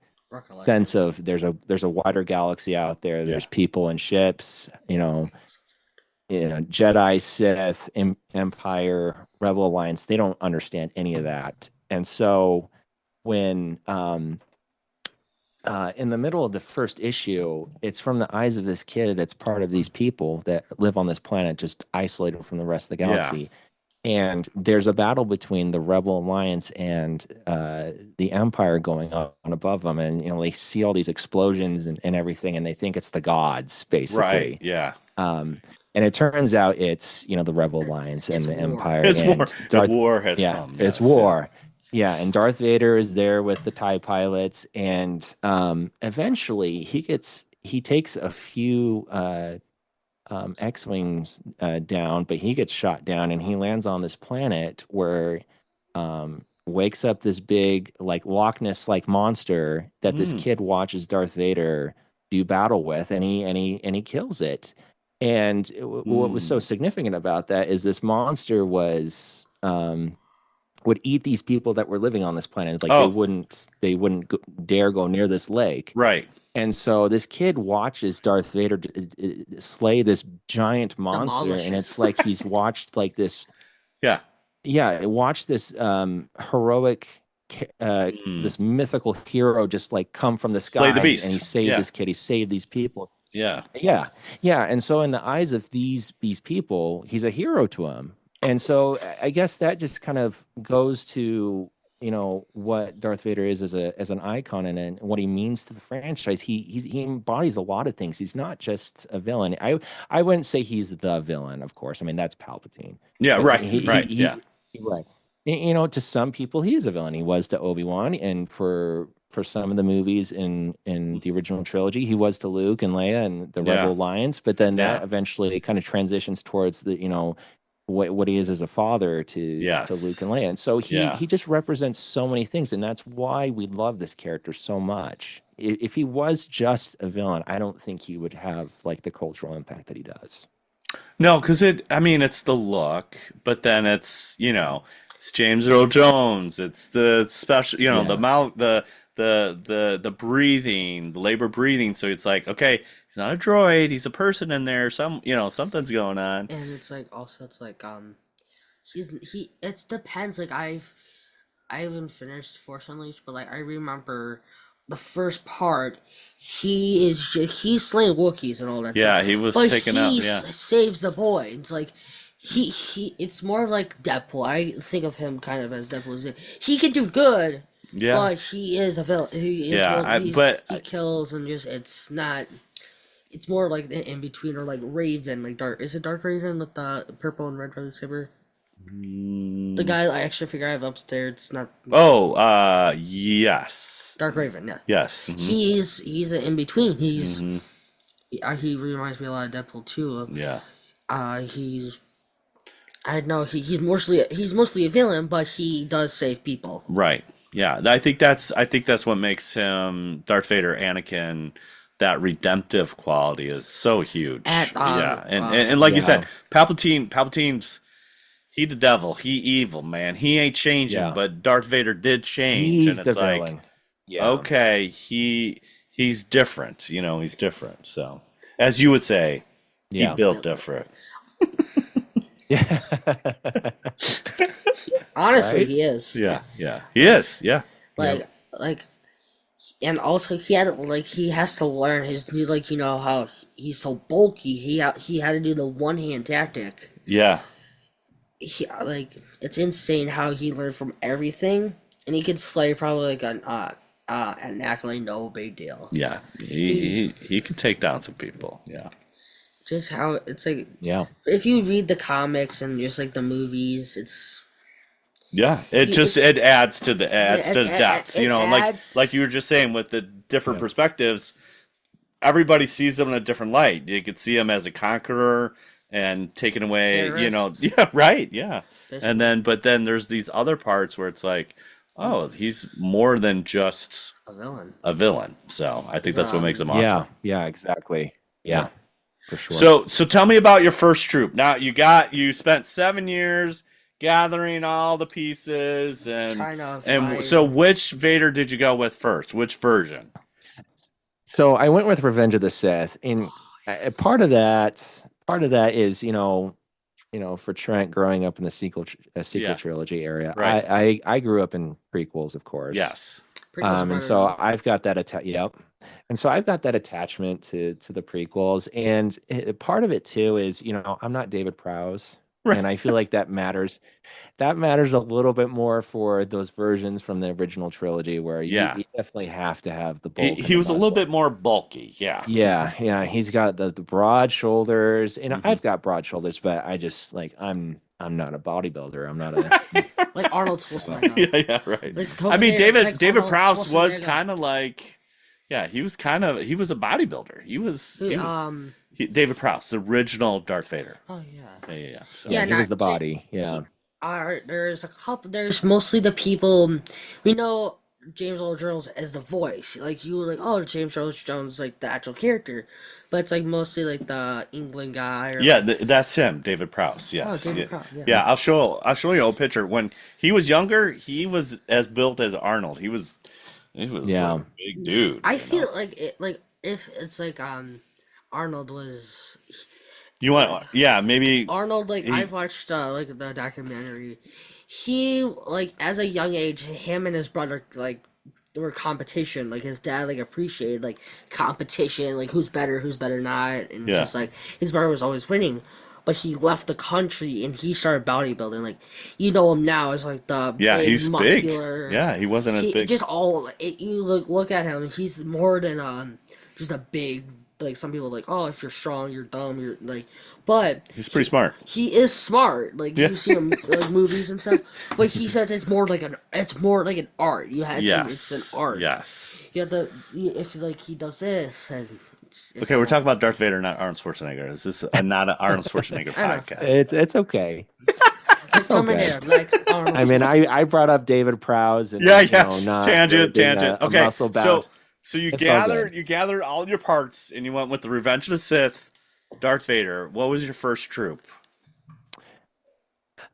sense of there's a wider galaxy out there. There's people and ships. Jedi, Sith, Empire, Rebel Alliance. They don't understand any of that. And so when in the middle of the first issue, it's from the eyes of this kid that's part of these people that live on this planet, just isolated from the rest of the galaxy. And there's a battle between the Rebel Alliance and the Empire going on above them. And, they see all these explosions and everything, and they think it's the gods, basically. Right, yeah. And it turns out it's, the Rebel Alliance and the Empire. It's and war. War has come. Yes, it's war. Yeah, and Darth Vader is there with the TIE pilots, and eventually he takes a few X-Wings down, but he gets shot down, and he lands on this planet where wakes up this big, like, Loch Ness-like monster that this kid watches Darth Vader do battle with, and he kills it. And what was so significant about that is this monster would eat these people that were living on this planet. Like, they wouldn't dare go near this lake. Right. And so this kid watches Darth Vader slay this giant monster, and it's like he's watched like this. Watch this heroic, this mythical hero just like come from the sky, slay the beast, and he saved this kid. He saved these people. Yeah. And so in the eyes of these people, he's a hero to him. And so I guess that just kind of goes to, what Darth Vader is as an icon and what he means to the franchise. He embodies a lot of things. He's not just a villain. I wouldn't say he's the villain, of course. I mean, that's Palpatine. Yeah, but right. Right. To some people, he is a villain. He was to Obi-Wan, and for some of the movies in the original trilogy, he was to Luke and Leia and the Rebel Alliance. But then that eventually kind of transitions towards the, what he is as a father to Luke and Leia. And so he just represents so many things, and that's why we love this character so much. if he was just a villain, I don't think he would have like the cultural impact that he does. No, because it's the look, but then it's, it's James Earl Jones. It's the special, the mouth, the breathing, the labor breathing. So it's like, okay, he's not a droid, he's a person in there. Something's going on. And it's like, also, it's like, it depends. Like, I haven't finished Force Unleashed, but like, I remember the first part, he's slaying Wookiees and all that. Yeah, stuff. he was but taken out. Yeah, saves the boy. It's like it's more like Deadpool. I think of him kind of as Deadpool. He can do good. Yeah, but he is a villain. He kills and just it's not. It's more like in between, or like Raven, like Dark. Is it Dark Raven with the purple and red saber? The guy I actually figure I have upstairs. It's not. Oh, yes. Dark Raven, yeah. Yes. Mm-hmm. He's an in between. He reminds me a lot of Deadpool too. Yeah. He's mostly a villain, but he does save people. Right. Yeah. I think that's what makes him Darth Vader, Anakin. That redemptive quality is so huge. And like you said, Palpatine's. He the devil. He evil, man. He ain't changing, but Darth Vader did change. He's and it's like, villain. Okay, he's different. He's different. So, as you would say, he built different. Yeah. Honestly, right? He is. Yeah. He is. Yeah. And also he has to learn how he's so bulky. He had to do the one hand tactic. Yeah. It's insane how he learned from everything, and he could slay probably like an accolade, no big deal. Yeah, he could take down some people. Yeah, just how it's like. Yeah, if you read the comics and just like the movies, it's. Yeah, it adds to the depth. Like you were just saying with the different perspectives, everybody sees them in a different light. You could see him as a conqueror. And taken away, terrorist. But then there's these other parts where it's like, oh, he's more than just a villain. So I think that's what makes him awesome. Yeah, exactly. Yeah, for sure. So tell me about your first troop. Now you spent 7 years gathering all the pieces and so which Vader did you go with first? Which version? So I went with Revenge of the Sith, and part of that is for Trent growing up in the sequel trilogy area. Right. I grew up in prequels, of course. Yes. And so I've got that and so I've got that attachment to the prequels, and part of it too is I'm not David Prowse. Right. And I feel like that matters. That matters a little bit more for those versions from the original trilogy where you definitely have to have the bulk. He was a little bit more bulky. Yeah. Yeah. He's got the broad shoulders. And I've got broad shoulders, but I just I'm not a bodybuilder. I'm not a like Arnold Schwarzenegger. Yeah, right. David Prowse was kind of like he was a bodybuilder. He was David Prowse, the original Darth Vader. Oh yeah. Yeah. So he was the body. Yeah. There's a couple. There's mostly the people we know. James Earl Jones as the voice. Like you were like, oh, James Earl Jones like the actual character, but it's like mostly like the England guy. That's him, David Prowse. Yes. Oh, David Prowse. Yeah. I'll show you a picture. When he was younger, he was as built as Arnold. He was like a big dude. I feel like if it's like Arnold was. You want maybe Arnold I've watched the documentary. He as a young age, him and his brother there were competition. Like his dad appreciated competition, who's better not, and just his brother was always winning. But he left the country and he started bodybuilding. Him now as the big, he's muscular. Big. Yeah, he wasn't as big. Just you look at him. He's more than just a big. Some people oh, if you're strong, you're dumb, you're but he's pretty smart. He is smart. You see him movies and stuff. But he says it's more like an art. You had to, it's an art. Yes. You have to if he does this and okay, we're talking about Darth Vader, not Arnold Schwarzenegger. Is this not an Arnold Schwarzenegger podcast? It's okay. It's okay. I mean, I brought up David Prowse and tangent. Okay, muscle bound. So you It's all good. gathered all your parts and you went with the Revenge of the Sith, Darth Vader. What was your first troop?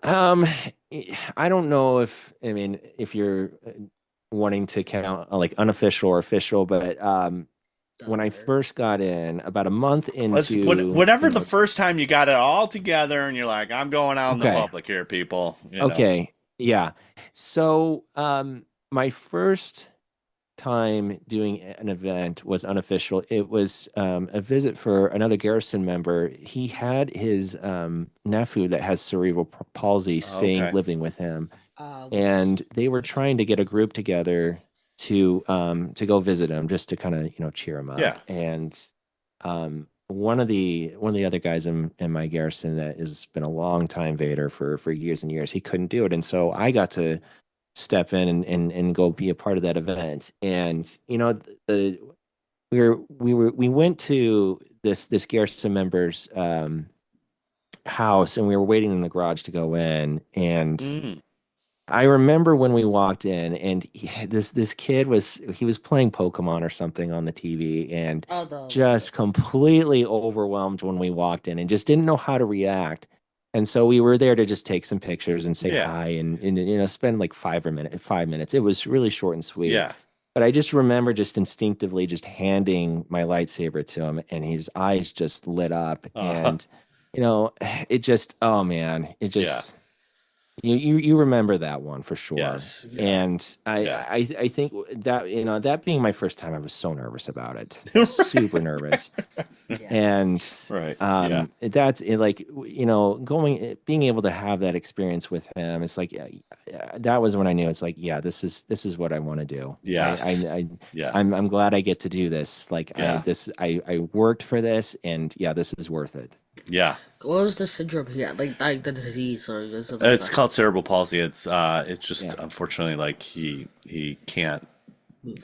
Um, I don't know I mean, if you're wanting to count like unofficial or official, but when I first got in, about a month into, Whatever the first time you got it all together and you're like, I'm going out in the okay, public here, people. okay, yeah. So, my first time doing an event was unofficial. It was a visit for another garrison member. He had his nephew that has cerebral palsy staying Okay. living with him, and they were trying to get a group together to go visit him just to kind of cheer him up. Yeah. And one of the other guys in my garrison that has been a long time Vader for years and years, he couldn't do it, and so I got to step in and go be a part of that event. And the we went to this garrison member's house, and we were waiting in the garage to go in. And Mm. I remember when we walked in, and this kid was playing Pokemon or something on the TV, and just completely overwhelmed when we walked in, and just didn't know how to react. And so we were there to just take some pictures and say hi, and spend like 5 minutes. It was really short and sweet. Yeah. But I just remember just instinctively just handing my lightsaber to him, and his eyes just lit up. And it just, oh man, it just. You remember that one for sure. Yes. Yeah. And I think that that being my first time, I was so nervous about it. Super nervous. And that's it, like being able to have that experience with him, it's like that was when I knew it's like, yeah, this is what I want to do. Yes. I'm glad I get to do this. Like I worked for this, and this is worth it. Yeah. What was the syndrome he had? Like the disease, or is it it's called cerebral palsy. It's just unfortunately like he can't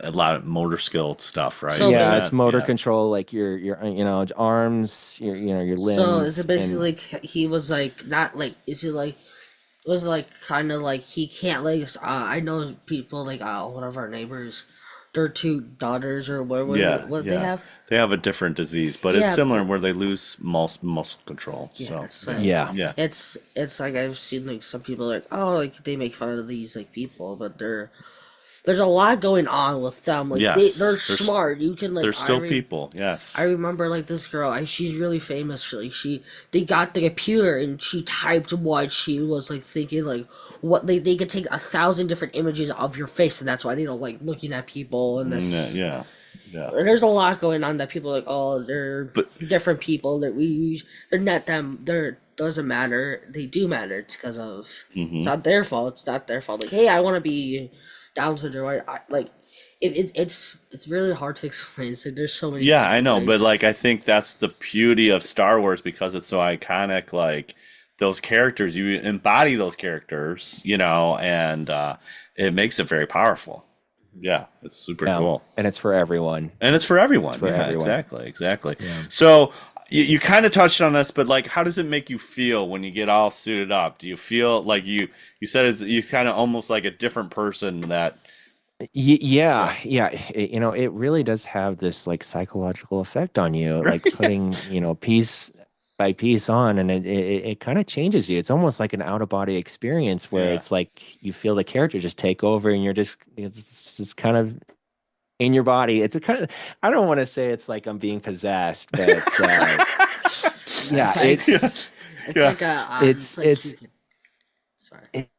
a lot of motor skill stuff, right? So it's motor control, like your arms, your limbs. So is it basically like he was like not like is it like was it like kind of like he can't like I know people like one of our neighbors, their two daughters or what they have. They have a different disease, but it's similar where they lose muscle control. Yeah, so it's like I've seen like some people like like they make fun of these like people, but there's a lot going on with them. Like they're smart. You can like they're still people. Yes, I remember like this girl. She's really famous. They got the computer and she typed what she was like thinking, like what they could take 1,000 different images of your face, and that's why they don't like looking at people and this. Yeah. And there's a lot going on that people are like, they're different people that they're not them. They're doesn't matter. They do matter. It's because of it's not their fault. It's not their fault. Like, hey, I want to be down syndrome. It's really hard to explain. So there's so many. Yeah, I know, but like I think that's the beauty of Star Wars because it's so iconic. Like those characters, you embody those characters, and it makes it very powerful. Yeah, it's super cool, and it's for everyone. Exactly. Yeah. So you kind of touched on this, but like, how does it make you feel when you get all suited up? Do you feel like you said you kind of almost like a different person that? It really does have this like psychological effect on you, like putting piece by piece on, and it kind of changes you. It's almost like an out of body experience where it's like you feel the character just take over, and it's just kind of in your body. It's a kind of, I don't want to say it's like I'm being possessed, but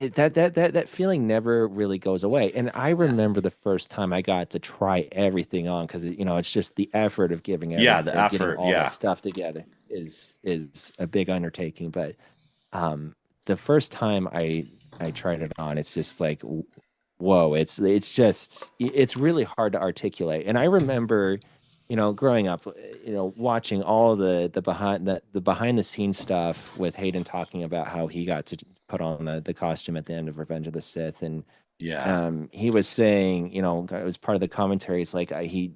that feeling never really goes away. And I remember the first time I got to try everything on, because it's just the effort of giving getting all that stuff together is a big undertaking. But the first time I tried it on, it's just like, whoa, it's really hard to articulate. And I remember growing up, watching all the behind the scenes stuff with Hayden talking about how he got to put on the costume at the end of Revenge of the Sith, and he was saying, it was part of the commentary. It's like he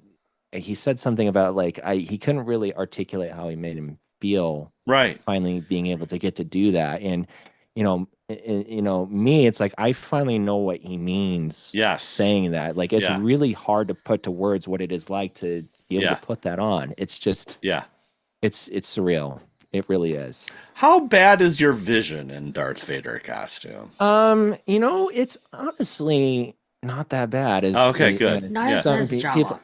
said something about like he couldn't really articulate how he made him feel. Right. Finally being able to get to do that, and you know, me, it's like I finally know what he means. Yes. Saying that, like, it's really hard to put to words what it is like to be able to put that on. It's just, it's surreal. It really is. How bad is your vision in Darth Vader costume? You know, it's honestly not that bad. Okay, good. Not as bad as people,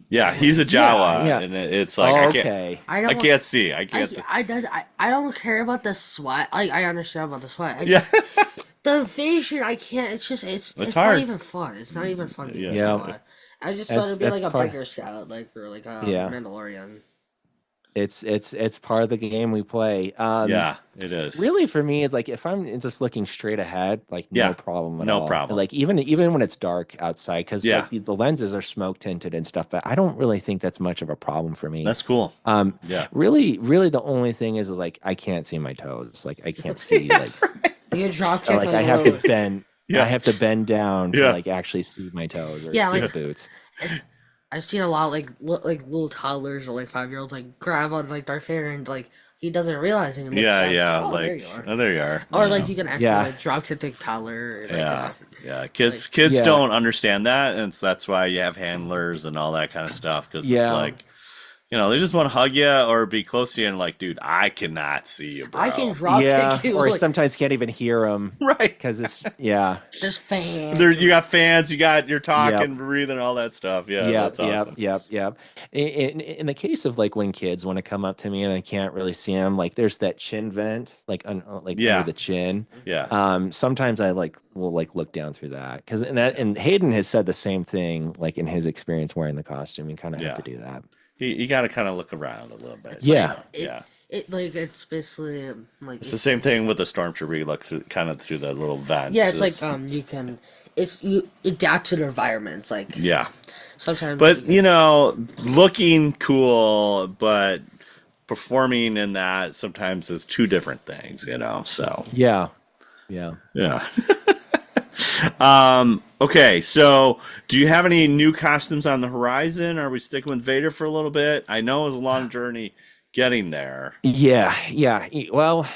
yeah, he's a Jawa, and it's like I can't see. I don't care about the sweat. I understand about the sweat. The vision, I can't. It's hard. Not even fun. It's not even fun. Jawa. I just thought it'd be like a biker scout, or like a Mandalorian. It's part of the game we play. It is. Really, for me, it's like if I'm just looking straight ahead, like no problem at all. No problem. Like even when it's dark outside, because like, the lenses are smoke tinted and stuff, but I don't really think that's much of a problem for me. That's cool. Really, the only thing is like I can't see my toes. Like I can't see you drop kick. Like I have to bend. I have to bend down to like actually see my toes or see the boots. I've seen a lot of, like little toddlers or like 5-year-olds like grab on like Darth Vader and like he doesn't realize it. There you are. There you are. Or like you can actually like drop kick the toddler. Kids don't understand that, and so that's why you have handlers and all that kind of stuff, because it's like, you know, they just want to hug you or be close to you and like, dude, I cannot see you, bro. I can drop kick you. Or sometimes can't even hear them. Right. Because it's, There's fans. You got fans, you're talking, breathing, all that stuff. That's awesome. Yep. In the case of like when kids want to come up to me and I can't really see them, like there's that chin vent, like under the chin. Sometimes I will look down through that. And Hayden has said the same thing, like in his experience wearing the costume. You kind of have to do that. You got to kind of look around a little bit. It's basically like it's the same thing with the stormtrooper. You look through the little vent. Yeah, it's like you adapt to the environments. Like sometimes, but you know, looking cool, but performing in that sometimes is two different things. You know, so yeah. Okay, so do you have any new costumes on the horizon? Are we sticking with Vader for a little bit? I know it was a long journey getting there. Yeah. Well,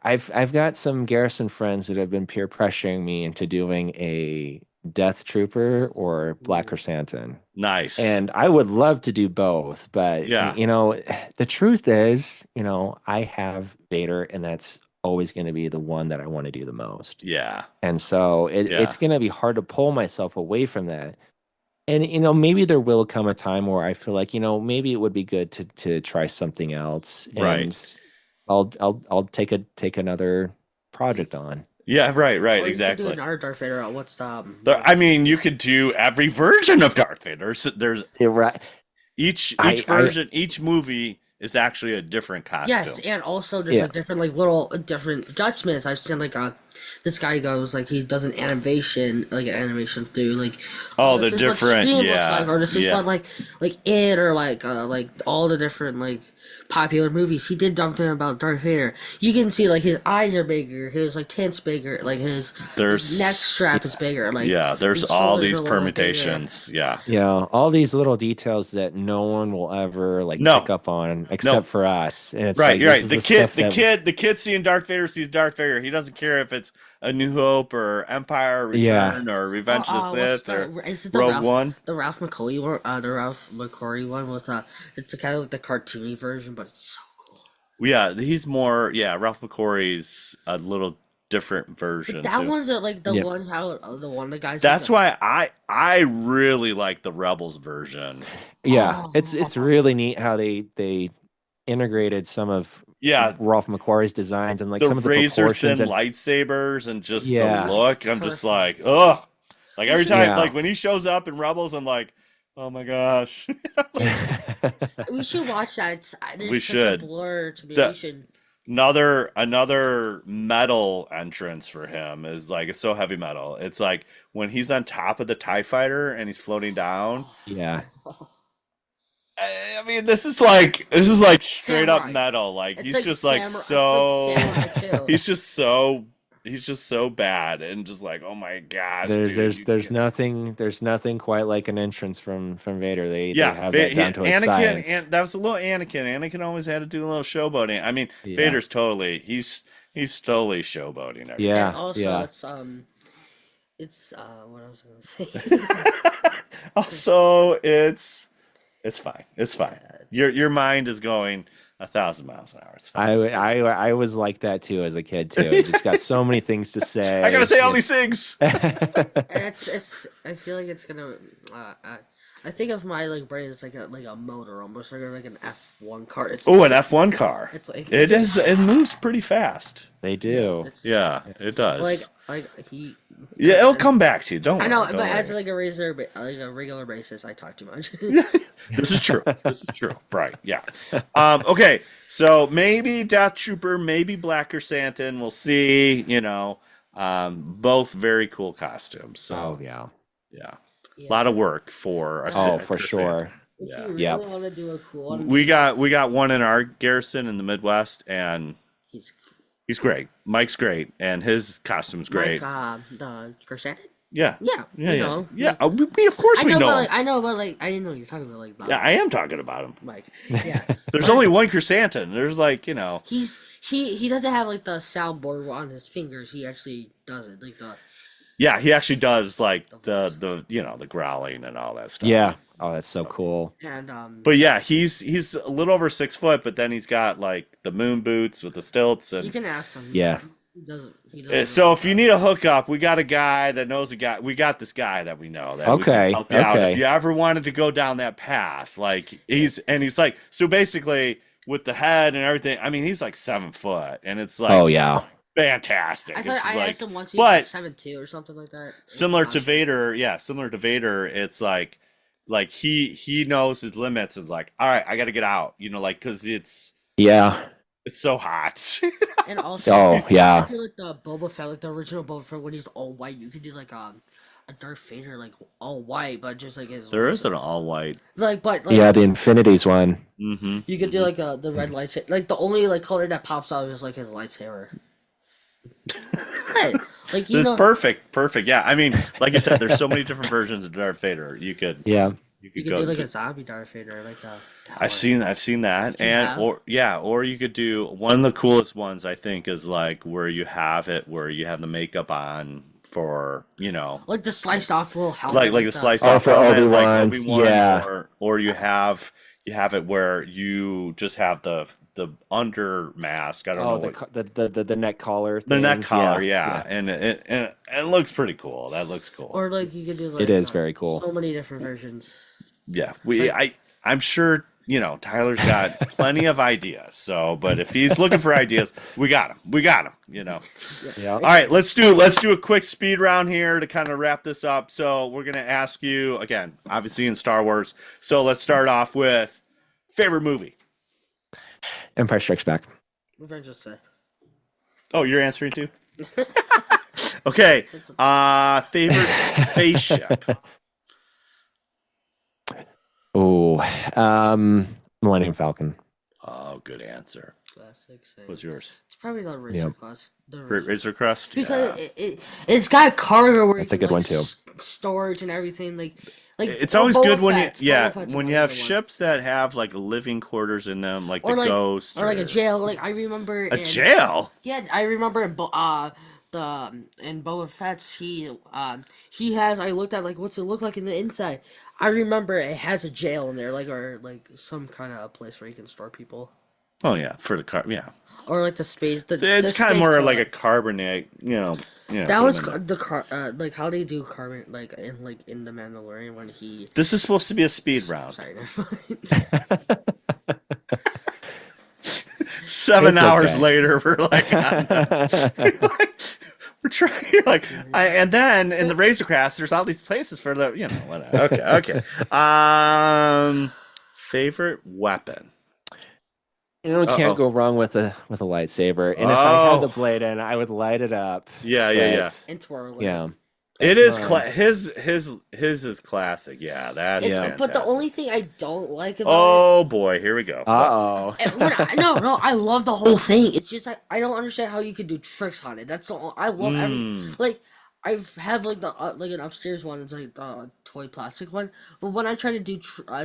I've got some Garrison friends that have been peer pressuring me into doing a Death Trooper or Black Chrysanthemum. Nice. And I would love to do both, but you know, the truth is, you know, I have Vader, and that's always going to be the one that I want to do the most. Yeah. And so it's going to be hard to pull myself away from that. And, you know, maybe there will come a time where I feel like, you know, maybe it would be good to try something else. And I'll take another project on. Yeah, right, or exactly. You could do another Darth Vader. What's the? I mean, you could do every version of Darth Vader. There's each version, each movie is actually a different costume. Yes, and also there's like different little different adjustments. I've seen like this guy goes like he does an animation through like the different looks like, or this is what like it or like all the different like popular movies. He did something about Darth Vader. You can see like his eyes are bigger, his like tint's bigger, like his neck strap is bigger. Like there's all these permutations. All these little details that no one will ever pick up on except for us. And it's right. The kid seeing Darth Vader sees Darth Vader. He doesn't care if it's A New Hope or Empire Return or Revenge of the Sith or Rogue One. The Ralph McCoy one, the Ralph McCoy one with it's kind of like the cartoony version, but it's so cool. Yeah, he's more. Yeah, Ralph McCoy's a little different version. But that one's like the one the guys. That's why I really like the Rebels version. Yeah, it's really neat how they integrated some of Ralph McQuarrie's designs and like some of the razor thin and lightsabers and just the look. I'm just like, ugh. Like every time, like when he shows up in Rebels, I'm like, oh my gosh. We should watch that. We should. A blur to me. We should. Another metal entrance for him is like, it's so heavy metal. It's like when he's on top of the TIE fighter and he's floating down. Yeah. I mean, this is like straight up metal. Like he's just like so. He's just so He's just so bad, and just like, oh my gosh, there's nothing quite like an entrance from Vader. They have that down to a Anakin, science. and that was a little Anakin. Anakin always had to do a little showboating. I mean, Vader's totally he's totally showboating everything. Yeah, and also yeah. it's what I was gonna say. Also, it's fine. It's fine. Your mind is going 1,000 miles an hour. It's fine. I was like that too as a kid too. I just got so many things to say. I gotta say all these things. And it's. I feel like it's gonna. I think of my brain as like a motor, almost like an F1 car. An F1 car. It's like it moves pretty fast. They do. It does. Yeah, it'll come back to you. Don't worry. I know, but worry. as a regular basis, I talk too much. This is true. Right. Yeah. Okay. So maybe Death Trooper, maybe Black Chrysanthemum. We'll see. Both very cool costumes. So yeah. A lot of work for for sure. If you really want to do a cool one, we got one in our garrison in the Midwest, and he's great. Mike's great, and his costume's great. The Chrysanthemum? Yeah. Yeah. We of course we know. I know, but I didn't know you're talking about Bob. Yeah, I am talking about him. Mike. Yeah. There's only one Chrysanthemum. There's he doesn't have the soundboard on his fingers. He actually does it Yeah, he actually does the growling and all that stuff. Yeah. Oh, that's so cool. And But yeah, he's a little over 6 foot, but then he's got the moon boots with the stilts, and you can ask him. Yeah. He doesn't so if you need a hookup, we got a guy that knows a guy. We got this guy that we know that we can help you out. If you ever wanted to go down that path, he's so basically with the head and everything. I mean, he's 7 foot, and it's oh yeah. Fantastic. I thought I asked him once. He was 7'2" or something like that. Similar to Vader, it's he knows his limits. It's all right, I got to get out. Because it's so hot. And also, yeah. I feel the Boba Fett, the original Boba Fett, when he's all white, you could do a Darth Vader all white, but just his. There is an all white. The Infinities one. Mm-hmm. You could do the red lightsaber. The only color that pops out is his lightsaber. It's perfect. Yeah, I mean, like I said, there's so many different versions of Darth Vader. You could do a zombie Darth Vader, I've seen that, or you could do one of the coolest ones. I think is where you have the makeup on for the sliced off little helmet, the sliced off for helmet, Obi-Wan. Yeah, or you have it where you just have the under mask. I don't know the neck collar. The neck collar, yeah. And it looks pretty cool. That looks cool. Or you could do it is very cool. So many different versions. Yeah, I'm sure Tyler's got plenty of ideas. So, but if he's looking for ideas, we got him. Yeah. All right, let's do a quick speed round here to kind of wrap this up. So we're gonna ask you again, obviously in Star Wars. So let's start off with favorite movie. Empire Strikes Back. Revenge of the Sith. Oh, you're answering too? Okay. Favorite spaceship. Oh, Millennium Falcon. Oh, good answer. Classic. What's yours? It's probably the Razor Crest. Razor Crest? Because it's got cargo where it's a good one too. Storage and everything. It's always good when you have ships that have living quarters in them, the Ghost, or a jail. I remember jail. Yeah, I remember in Boba Fett's he has. I looked at what's it look like in the inside. I remember it has a jail in there, or some kind of place where you can store people. Oh yeah, for the car, yeah. Or the space. It's kind of more like a carbonate, That was the car. How they do carbon, in the Mandalorian when he. This is supposed to be a speed round. Sorry. 7 hours later, we're we're trying. And then in the Razor Crest, there's all these places for the whatever. Okay. Favorite weapon. You can't go wrong with a lightsaber. And if I had the blade in, I would light it up. Yeah. And twirl it. Yeah. It is his is classic. Yeah, that's fantastic. But the only thing I don't like about it, boy, here we go. Uh-oh. No, I love the whole thing. It's just I don't understand how you could do tricks on it. That's all. I love everything. Like I have like the like an upstairs one. It's like the toy plastic one. But when I try to do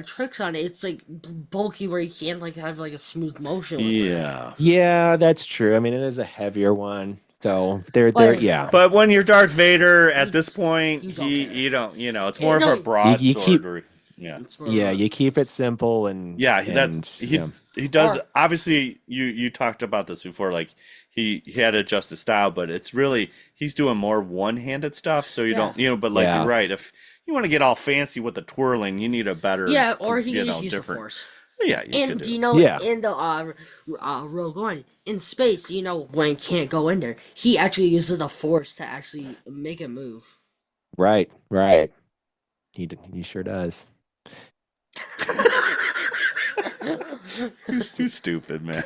tricks on it, it's like bulky where you can't like have like a smooth motion. Yeah, that's true. I mean, it is a heavier one. So they're yeah. But when you're Darth Vader at this point, you don't it's more of a broadsword. You keep it simple and he does. Obviously, you talked about this before. Like he had to adjust his style, but it's really he's doing more one-handed stuff. So you don't But like you're right. If you want to get all fancy with the twirling, you need a better or he can just use the Force. Yeah, and do you know in the Rogue One in space, when he can't go in there, he actually uses the Force to actually make it move. Right. He sure does. You're stupid, man.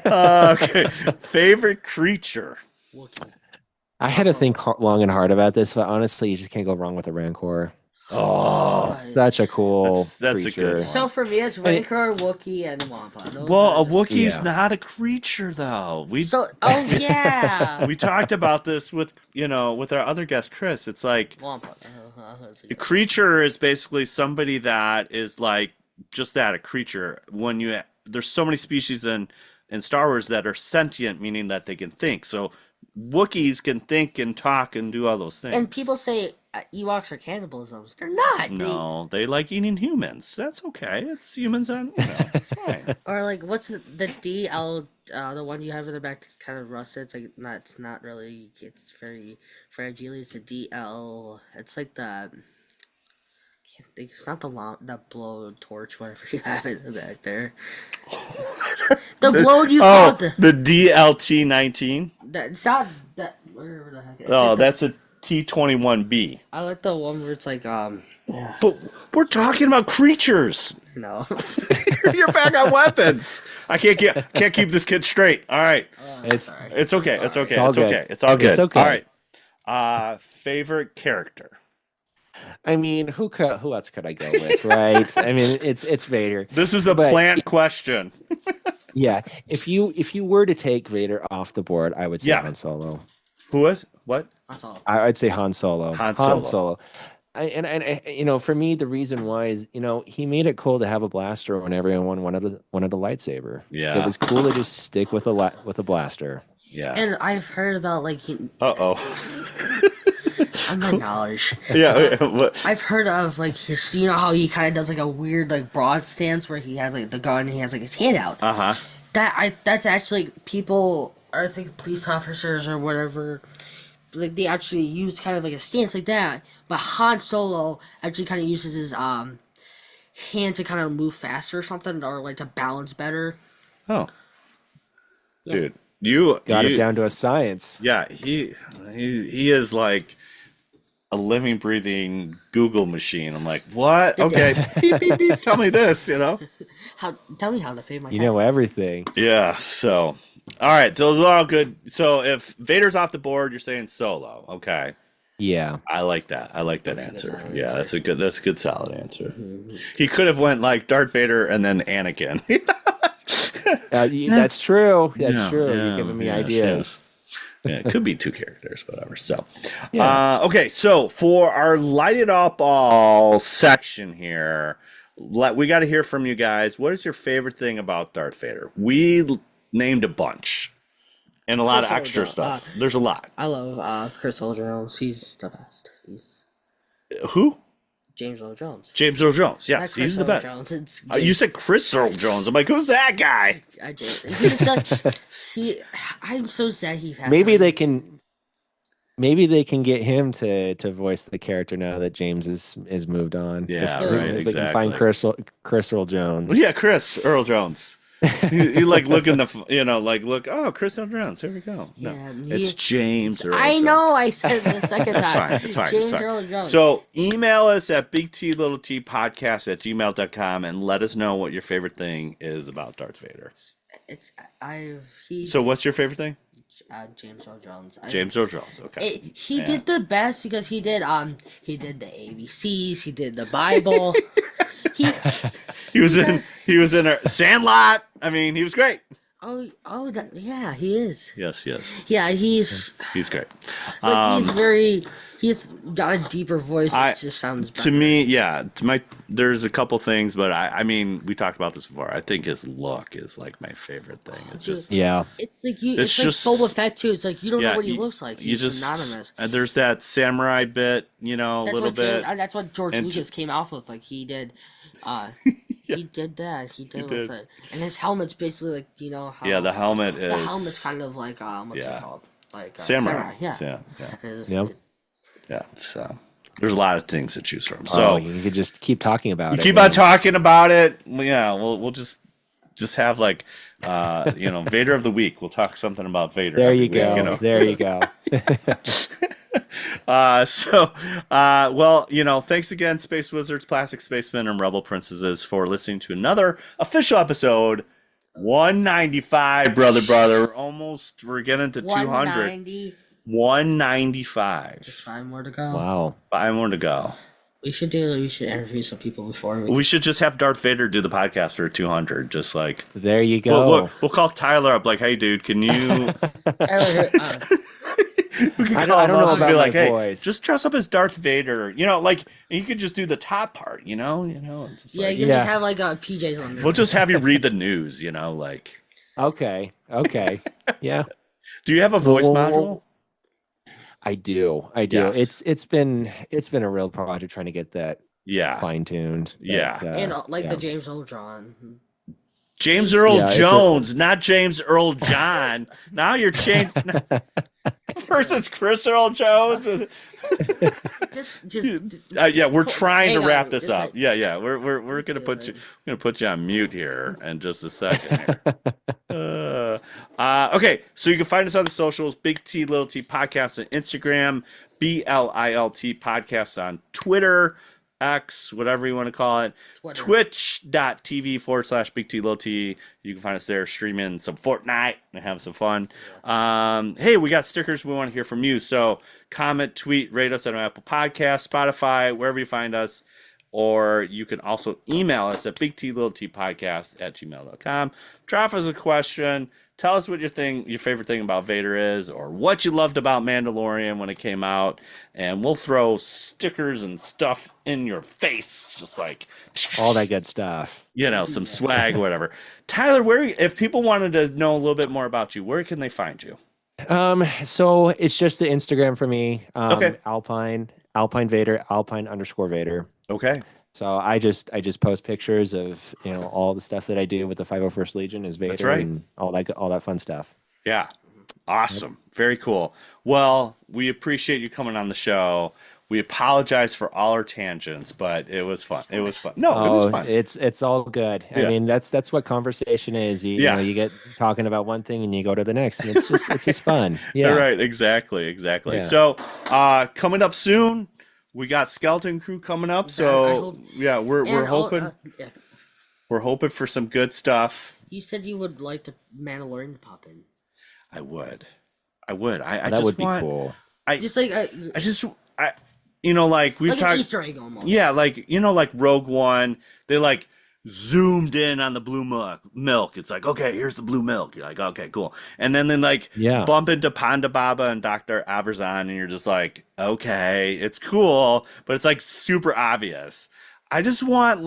Okay, favorite creature. I had to think long and hard about this, but honestly, you just can't go wrong with a Rancor. Oh, such a cool that's a good one. So for me, it's Rancor, Wookiee, and Wampa. A Wookiee's not a creature, though. We talked about this with with our other guest Chris. It's like Wampa. A creature is basically somebody that is like just that, a creature. When there's so many species in Star Wars that are sentient, meaning that they can think. So Wookiees can think and talk and do all those things. And people say Ewoks are cannibalisms. They're not. No, they like eating humans. That's okay. It's humans on. It's fine. Or like, what's the DL? The one you have in the back that's kind of rusted. It's like it's not really. It's very fragile. It's a DL. It's like the. It's not the blow torch, whatever you have in the back there. The blow you call the DLT-19. That's not that. Whatever the heck. That's a T-21B. I like the one where it's like But we're talking about creatures. No. You're back on weapons. I can't keep this kid straight. All right. It's okay. It's okay. It's okay. It's all good. It's okay. All right. Favorite character. I mean, who else could I go with, right? I mean, it's Vader. This is a plant question. Yeah, if you were to take Vader off the board, I would say Han Solo. Who is what? Han Solo. I'd say Han Solo. Han Solo. And for me, the reason why is he made it cool to have a blaster when everyone wanted a lightsaber. Yeah, it was cool to just stick with a blaster. Yeah, and I've heard about like. On my knowledge. I've heard of like his, how he kind of does like a weird like broad stance where he has like the gun and he has like his hand out. That's actually people, I think police officers or whatever, like they actually use kind of like a stance like that. But Han Solo actually kind of uses his hand to kind of move faster or something, or like to balance better. Oh, yeah. Dude, you got it down to a science. Yeah, he is like a living, breathing Google machine. I'm like, what? Okay, beep, beep, beep. Tell me this, Tell me how to pay my taxes. You know everything. Yeah, so, all right, those are all good. So if Vader's off the board, you're saying Solo. Okay. Yeah. I like that. I like that answer. Yeah, that's a good solid answer. Mm-hmm. He could have went like Darth Vader and then Anakin. That's true. That's true. You're giving me ideas. Yeah, it could be two characters, whatever. So, okay. So for our light it up all section here, we got to hear from you guys. What is your favorite thing about Darth Vader? We named a bunch and a lot of extra stuff. There's a lot. I love Chris Earl Jones. He's the best. Who? James Earl Jones. James Earl Jones. Yes, he's the best. You said Chris Earl Jones. I'm like, who's that guy? I'm so sad he passed. Maybe they can get him to voice the character now that James is moved on. Yeah, right. Exactly. They can find Chris Earl Jones. Yeah, Chris Earl Jones. he like look in the oh, Chris Earl Jones. Here we go. No, it's James Earl Jones. I know. I said it the second time. It's fine. James Earl Jones. So email us at bigtlittlepodcast@gmail.com and let us know what your favorite thing is about Darth Vader. So what's your favorite thing? James Earl Jones. James Earl Jones. Okay. He did the best because he did the ABCs. He did the Bible. He was in a Sandlot. I mean, he was great. Yeah, he is. Yes. Yeah, he's great. He's got a deeper voice. It just sounds better. To me, yeah. There's a couple things, but I mean, we talked about this before. I think his look is like my favorite thing. It's just It's like it's like Boba Fett too. It's like you don't know what he looks like. He's anonymous. And there's that samurai bit, a little bit. That's what George Lucas came off with. Like he did. He did that. He did with it. And his helmet's basically like how. The helmet is. The helmet's kind of like what's it called? Like samurai. Yeah. Yeah. So there's a lot of things to choose from. So you could just keep talking about it. Keep on talking about it. Yeah, we'll just have like Vader of the week. We'll talk something about Vader. There you go. There you go. Thanks again, Space Wizards, Plastic Spacemen, and Rebel Princesses for listening to another official episode 195, brother. We're getting to 200. 195. Just 5 more to go. Wow. 5 more to go. We should interview some people before we should just have Darth Vader do the podcast for 200. Just like there you go. We'll call Tyler up. Like, hey, dude, can you? I don't know about my voice. Just dress up as Darth Vader. And you could just do the top part. You just have like PJs on. We'll just have you read the news. Like. Okay. Yeah. Do you have a voice module? I do. Yes. It's been a real project trying to get that fine tuned. And the James Earl John. James Earl Jones, not James Earl John. Now you're changing. Versus Chris Earl Jones. We're trying to wrap this up. We're gonna put you on mute here in just a second. Okay, so you can find us on the socials: Big T, Little T Podcast on Instagram, BLILT Podcast on Twitter, X, whatever you want to call it. Twitch.tv/Big T, Little T. You can find us there streaming some Fortnite and have some fun. Hey, we got stickers. We want to hear from you. So comment, tweet, rate us on Apple Podcasts, Spotify, wherever you find us. Or you can also email us at bigtlittlepodcast@gmail.com. Drop us a question. Tell us what your favorite thing about Vader is, or what you loved about Mandalorian when it came out, and we'll throw stickers and stuff in your face, just like all that good stuff. Some swag or whatever. Tyler, if people wanted to know a little bit more about you, where can they find you? So it's just the Instagram for me. Okay. Alpine Vader, Alpine_Vader. Okay. So I just post pictures of all the stuff that I do with the 501st Legion as Vader. That's right. And all that fun stuff. Yeah. Awesome. Very cool. Well, we appreciate you coming on the show. We apologize for all our tangents, but it was fun. No, it was fun. It's all good. Yeah. I mean, that's what conversation is. You get talking about one thing and you go to the next, and it's just fun. Yeah. Right. Exactly. Yeah. So, coming up soon, we got Skeleton Crew coming up. So we're hoping. We're hoping for some good stuff. You said you would like to Mandalorian to pop in. I would. That would be cool. We've talked an Easter egg almost. Yeah, like Rogue One, they like zoomed in on the blue milk. It's like, okay, here's the blue milk. You're like, okay, cool. And then bump into Ponda Baba and Dr. Averzan, and you're just like, okay, it's cool, but it's like super obvious. I just want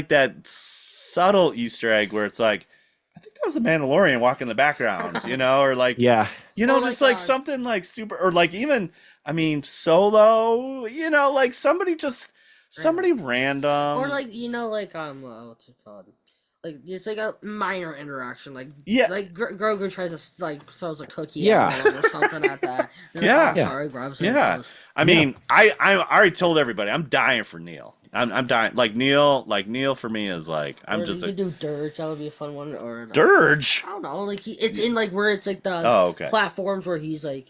that subtle Easter egg where it's like, I think that was a Mandalorian walking in the background, or like, just like something like super, or like even, I mean, Solo, like somebody random, or like what's it called? Like it's like a minor interaction, like Grogu tries to like throws a cookie at him or something like that. Grabs it. I mean, I already told everybody I'm dying for Neil. I'm dying. Like Neil for me is like you could do Dirge. That would be a fun one. Or Dirge. I don't know. Like it's in like where it's like the platforms where he's like.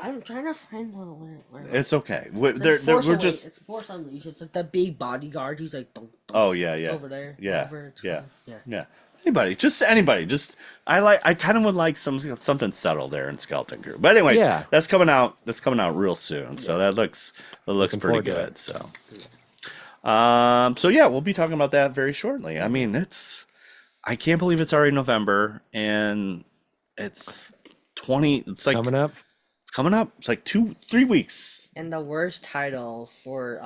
I'm trying to find where. It's okay. We're just. It's Force Unleashed. It's like the big bodyguard. He's like. Oh yeah. Over there. Yeah. Over, yeah. Anybody. Just anybody. Just I kind of would like something subtle there in Skeleton Crew. But anyways, that's coming out real soon. So that looks pretty good. So we'll be talking about that very shortly. I mean, I can't believe it's already November and it's coming up. It's coming up. It's like 2-3 weeks. And the worst title for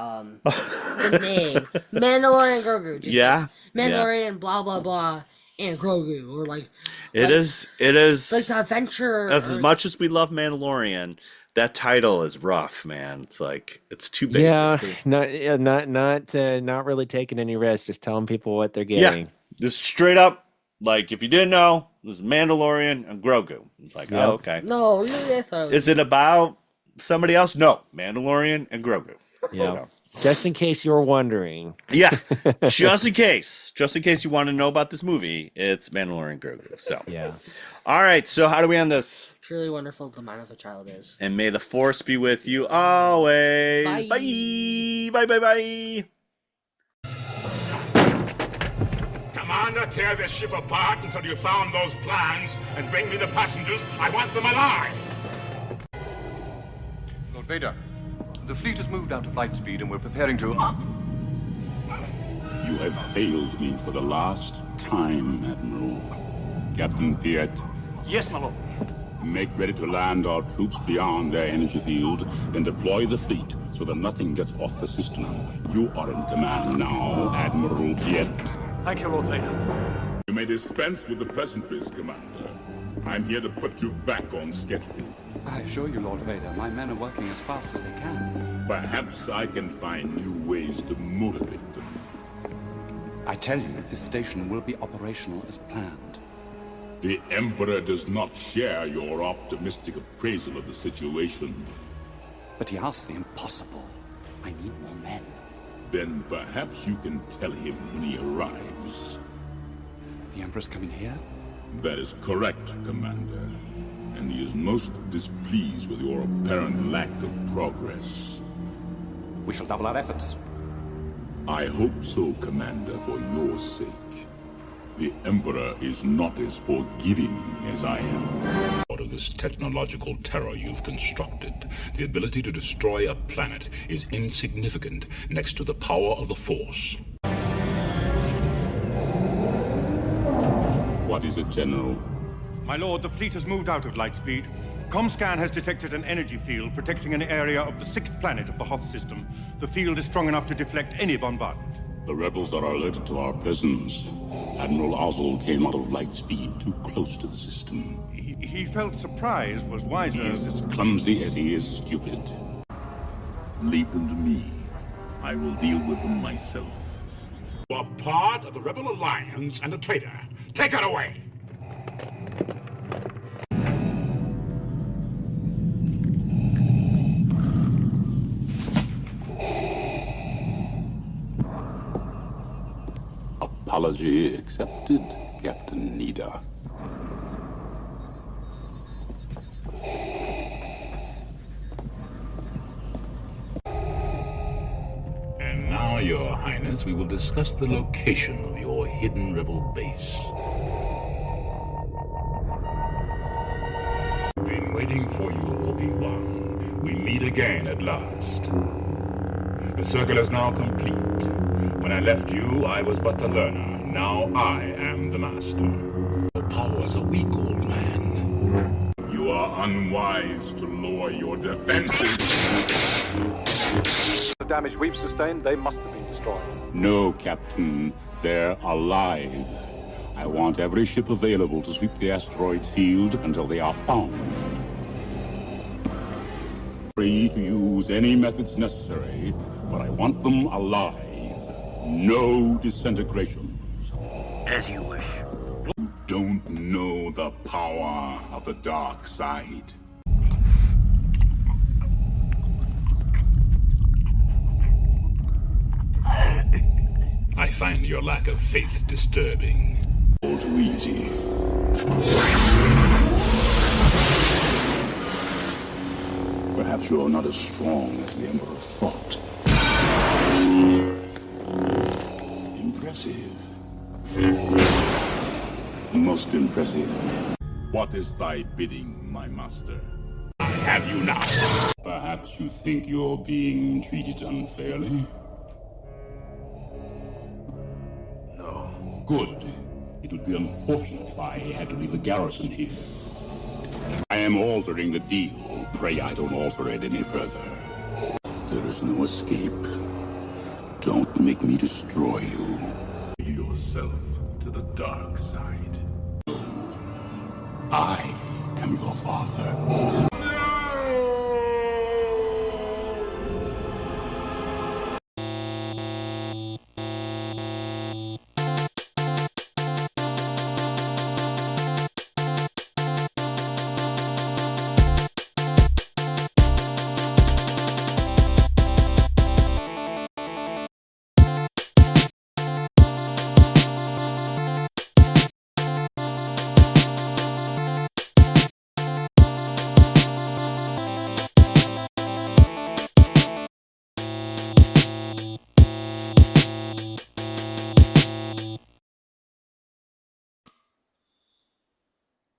the name Mandalorian Grogu. Just Mandalorian blah blah blah and Grogu, or it is like the adventure. As much as we love Mandalorian, that title is rough, man. It's like it's too basic. Not really taking any risks. Just telling people what they're getting. Yeah, just straight up. Like if you didn't know, this is Mandalorian and Grogu. It's like, oh, okay. No, really, I thought. Is it about somebody else? No, Mandalorian and Grogu. Yeah. Just in case you were wondering. Yeah. just in case you want to know about this movie, it's Mandalorian Grogu. So yeah. All right. So how do we end this? Truly wonderful the mind of a child is. And may the Force be with you always. Bye. Bye. Bye. Bye. Commander, tear this ship apart until you found those plans and bring me the passengers. I want them alive. Lord Vader, the fleet has moved out of light speed and we're preparing to... You have failed me for the last time, Admiral. Captain Piet. Yes, my lord. Make ready to land our troops beyond their energy field, then deploy the fleet so that nothing gets off the system. You are in command now, Admiral Piet. Thank you, Lord Vader. You may dispense with the pleasantries, Commander. I'm here to put you back on schedule. I assure you, Lord Vader, my men are working as fast as they can. Perhaps I can find new ways to motivate them. I tell you, this station will be operational as planned. The Emperor does not share your optimistic appraisal of the situation. But he asks the impossible. I need more men. Then perhaps you can tell him when he arrives. The Emperor's coming here? That is correct, Commander. And he is most displeased with your apparent lack of progress. We shall double our efforts. I hope so, Commander, for your sake. The Emperor is not as forgiving as I am. Out of this technological terror you've constructed, the ability to destroy a planet is insignificant next to the power of the Force. What is it, General? My lord, the fleet has moved out of light speed. Comscan has detected an energy field protecting an area of the 6th planet of the Hoth system. The field is strong enough to deflect any bombardment. The rebels are alerted to our presence. Admiral Ozzel came out of light speed too close to the system. He felt surprise was wiser. He is as clumsy as he is stupid. Leave them to me. I will deal with them myself. You are part of the Rebel Alliance and a traitor. Take it away! Apology accepted, Captain Nida. And now, Your Highness, we will discuss the location of your hidden rebel base. Been waiting for you, Obi-Wan. We meet again at last. The circle is now complete. When I left you, I was but the learner. Now I am the master. Your powers are weak, old man. You are unwise to lower your defenses. The damage we've sustained, they must have been destroyed. No, Captain. They're alive. I want every ship available to sweep the asteroid field until they are found. Free to use any methods necessary, but I want them alive. No disintegrations. As you wish. You don't know the power of the dark side. I find your lack of faith disturbing. All too easy. Perhaps you're not as strong as the Emperor thought. Impressive. Most impressive. What is thy bidding, my master? I have you now. Perhaps you think you're being treated unfairly? No. Good. It would be unfortunate if I had to leave the garrison here. I am altering the deal. Pray I don't alter it any further. There is no escape. Don't make me destroy you. Yourself to the dark side. I am your father.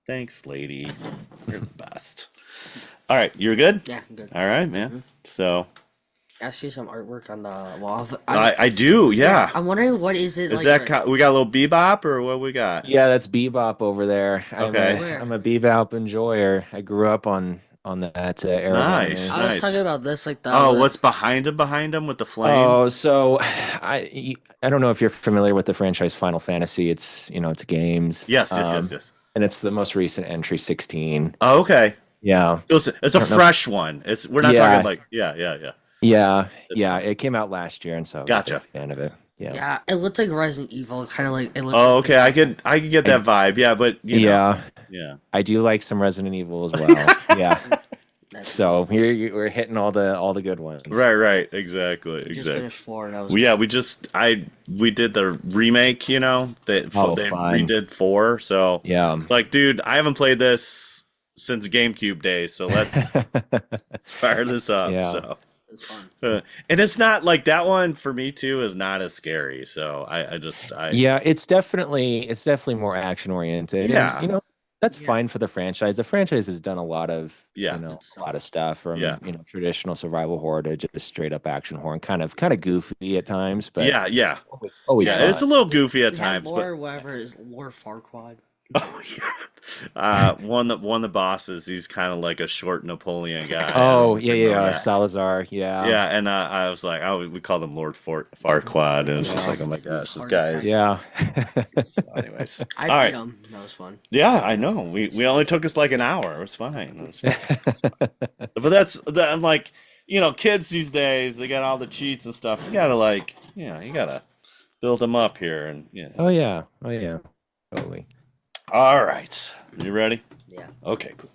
Thanks, lady. You're the best. All right, you're good? Yeah, I'm good. All right, man. So I see some artwork on the wall. I do, yeah. I'm wondering what is it is like. that we got a little bebop or what we got? Yeah, that's bebop over there. Okay. I'm a bebop enjoyer. I grew up on that era. Nice. I was talking about this like the. What's behind him with the flame? Oh, so I don't know if you're familiar with the franchise Final Fantasy. It's it's games. Yes. And it's the most recent entry, 16. Oh, okay. Yeah. It's a fresh one. We're not talking like Yeah. It came out last year, and so gotcha. I'm a fan of it. Yeah. Yeah, it looked like Resident Evil, kind of like it looked. Oh, okay. I can get that vibe. Yeah, but yeah. I do like some Resident Evil as well. Yeah. So here we're hitting all the good ones. Right. Exactly. We just finished 4. And we did the remake. They redid 4. So yeah, it's like, dude, I haven't played this since GameCube days. So let's fire this up. Yeah. So it's fun. And it's not like that one for me too is not as scary. So I it's definitely more action oriented. Yeah. And, that's fine for the franchise. The franchise has done a lot of a lot of stuff from traditional survival horror to just straight up action horror, and kind of goofy at times. But always fun. It's a little goofy at times. More whatever is Lord Farquaad. Oh yeah, one of the bosses. He's kind of like a short Napoleon guy. Oh yeah, Salazar. Yeah, and I was like, we called him Lord Farquaad, and it was just like, oh my gosh, this guy is. Yeah. So anyways, I beat him. That was fun. Yeah, I know. We only took us like an hour. It was fine. It was fine. But I'm like, kids these days, they got all the cheats and stuff. You gotta you gotta build them up here, and Oh yeah, totally. All right. You ready? Yeah. Okay, cool.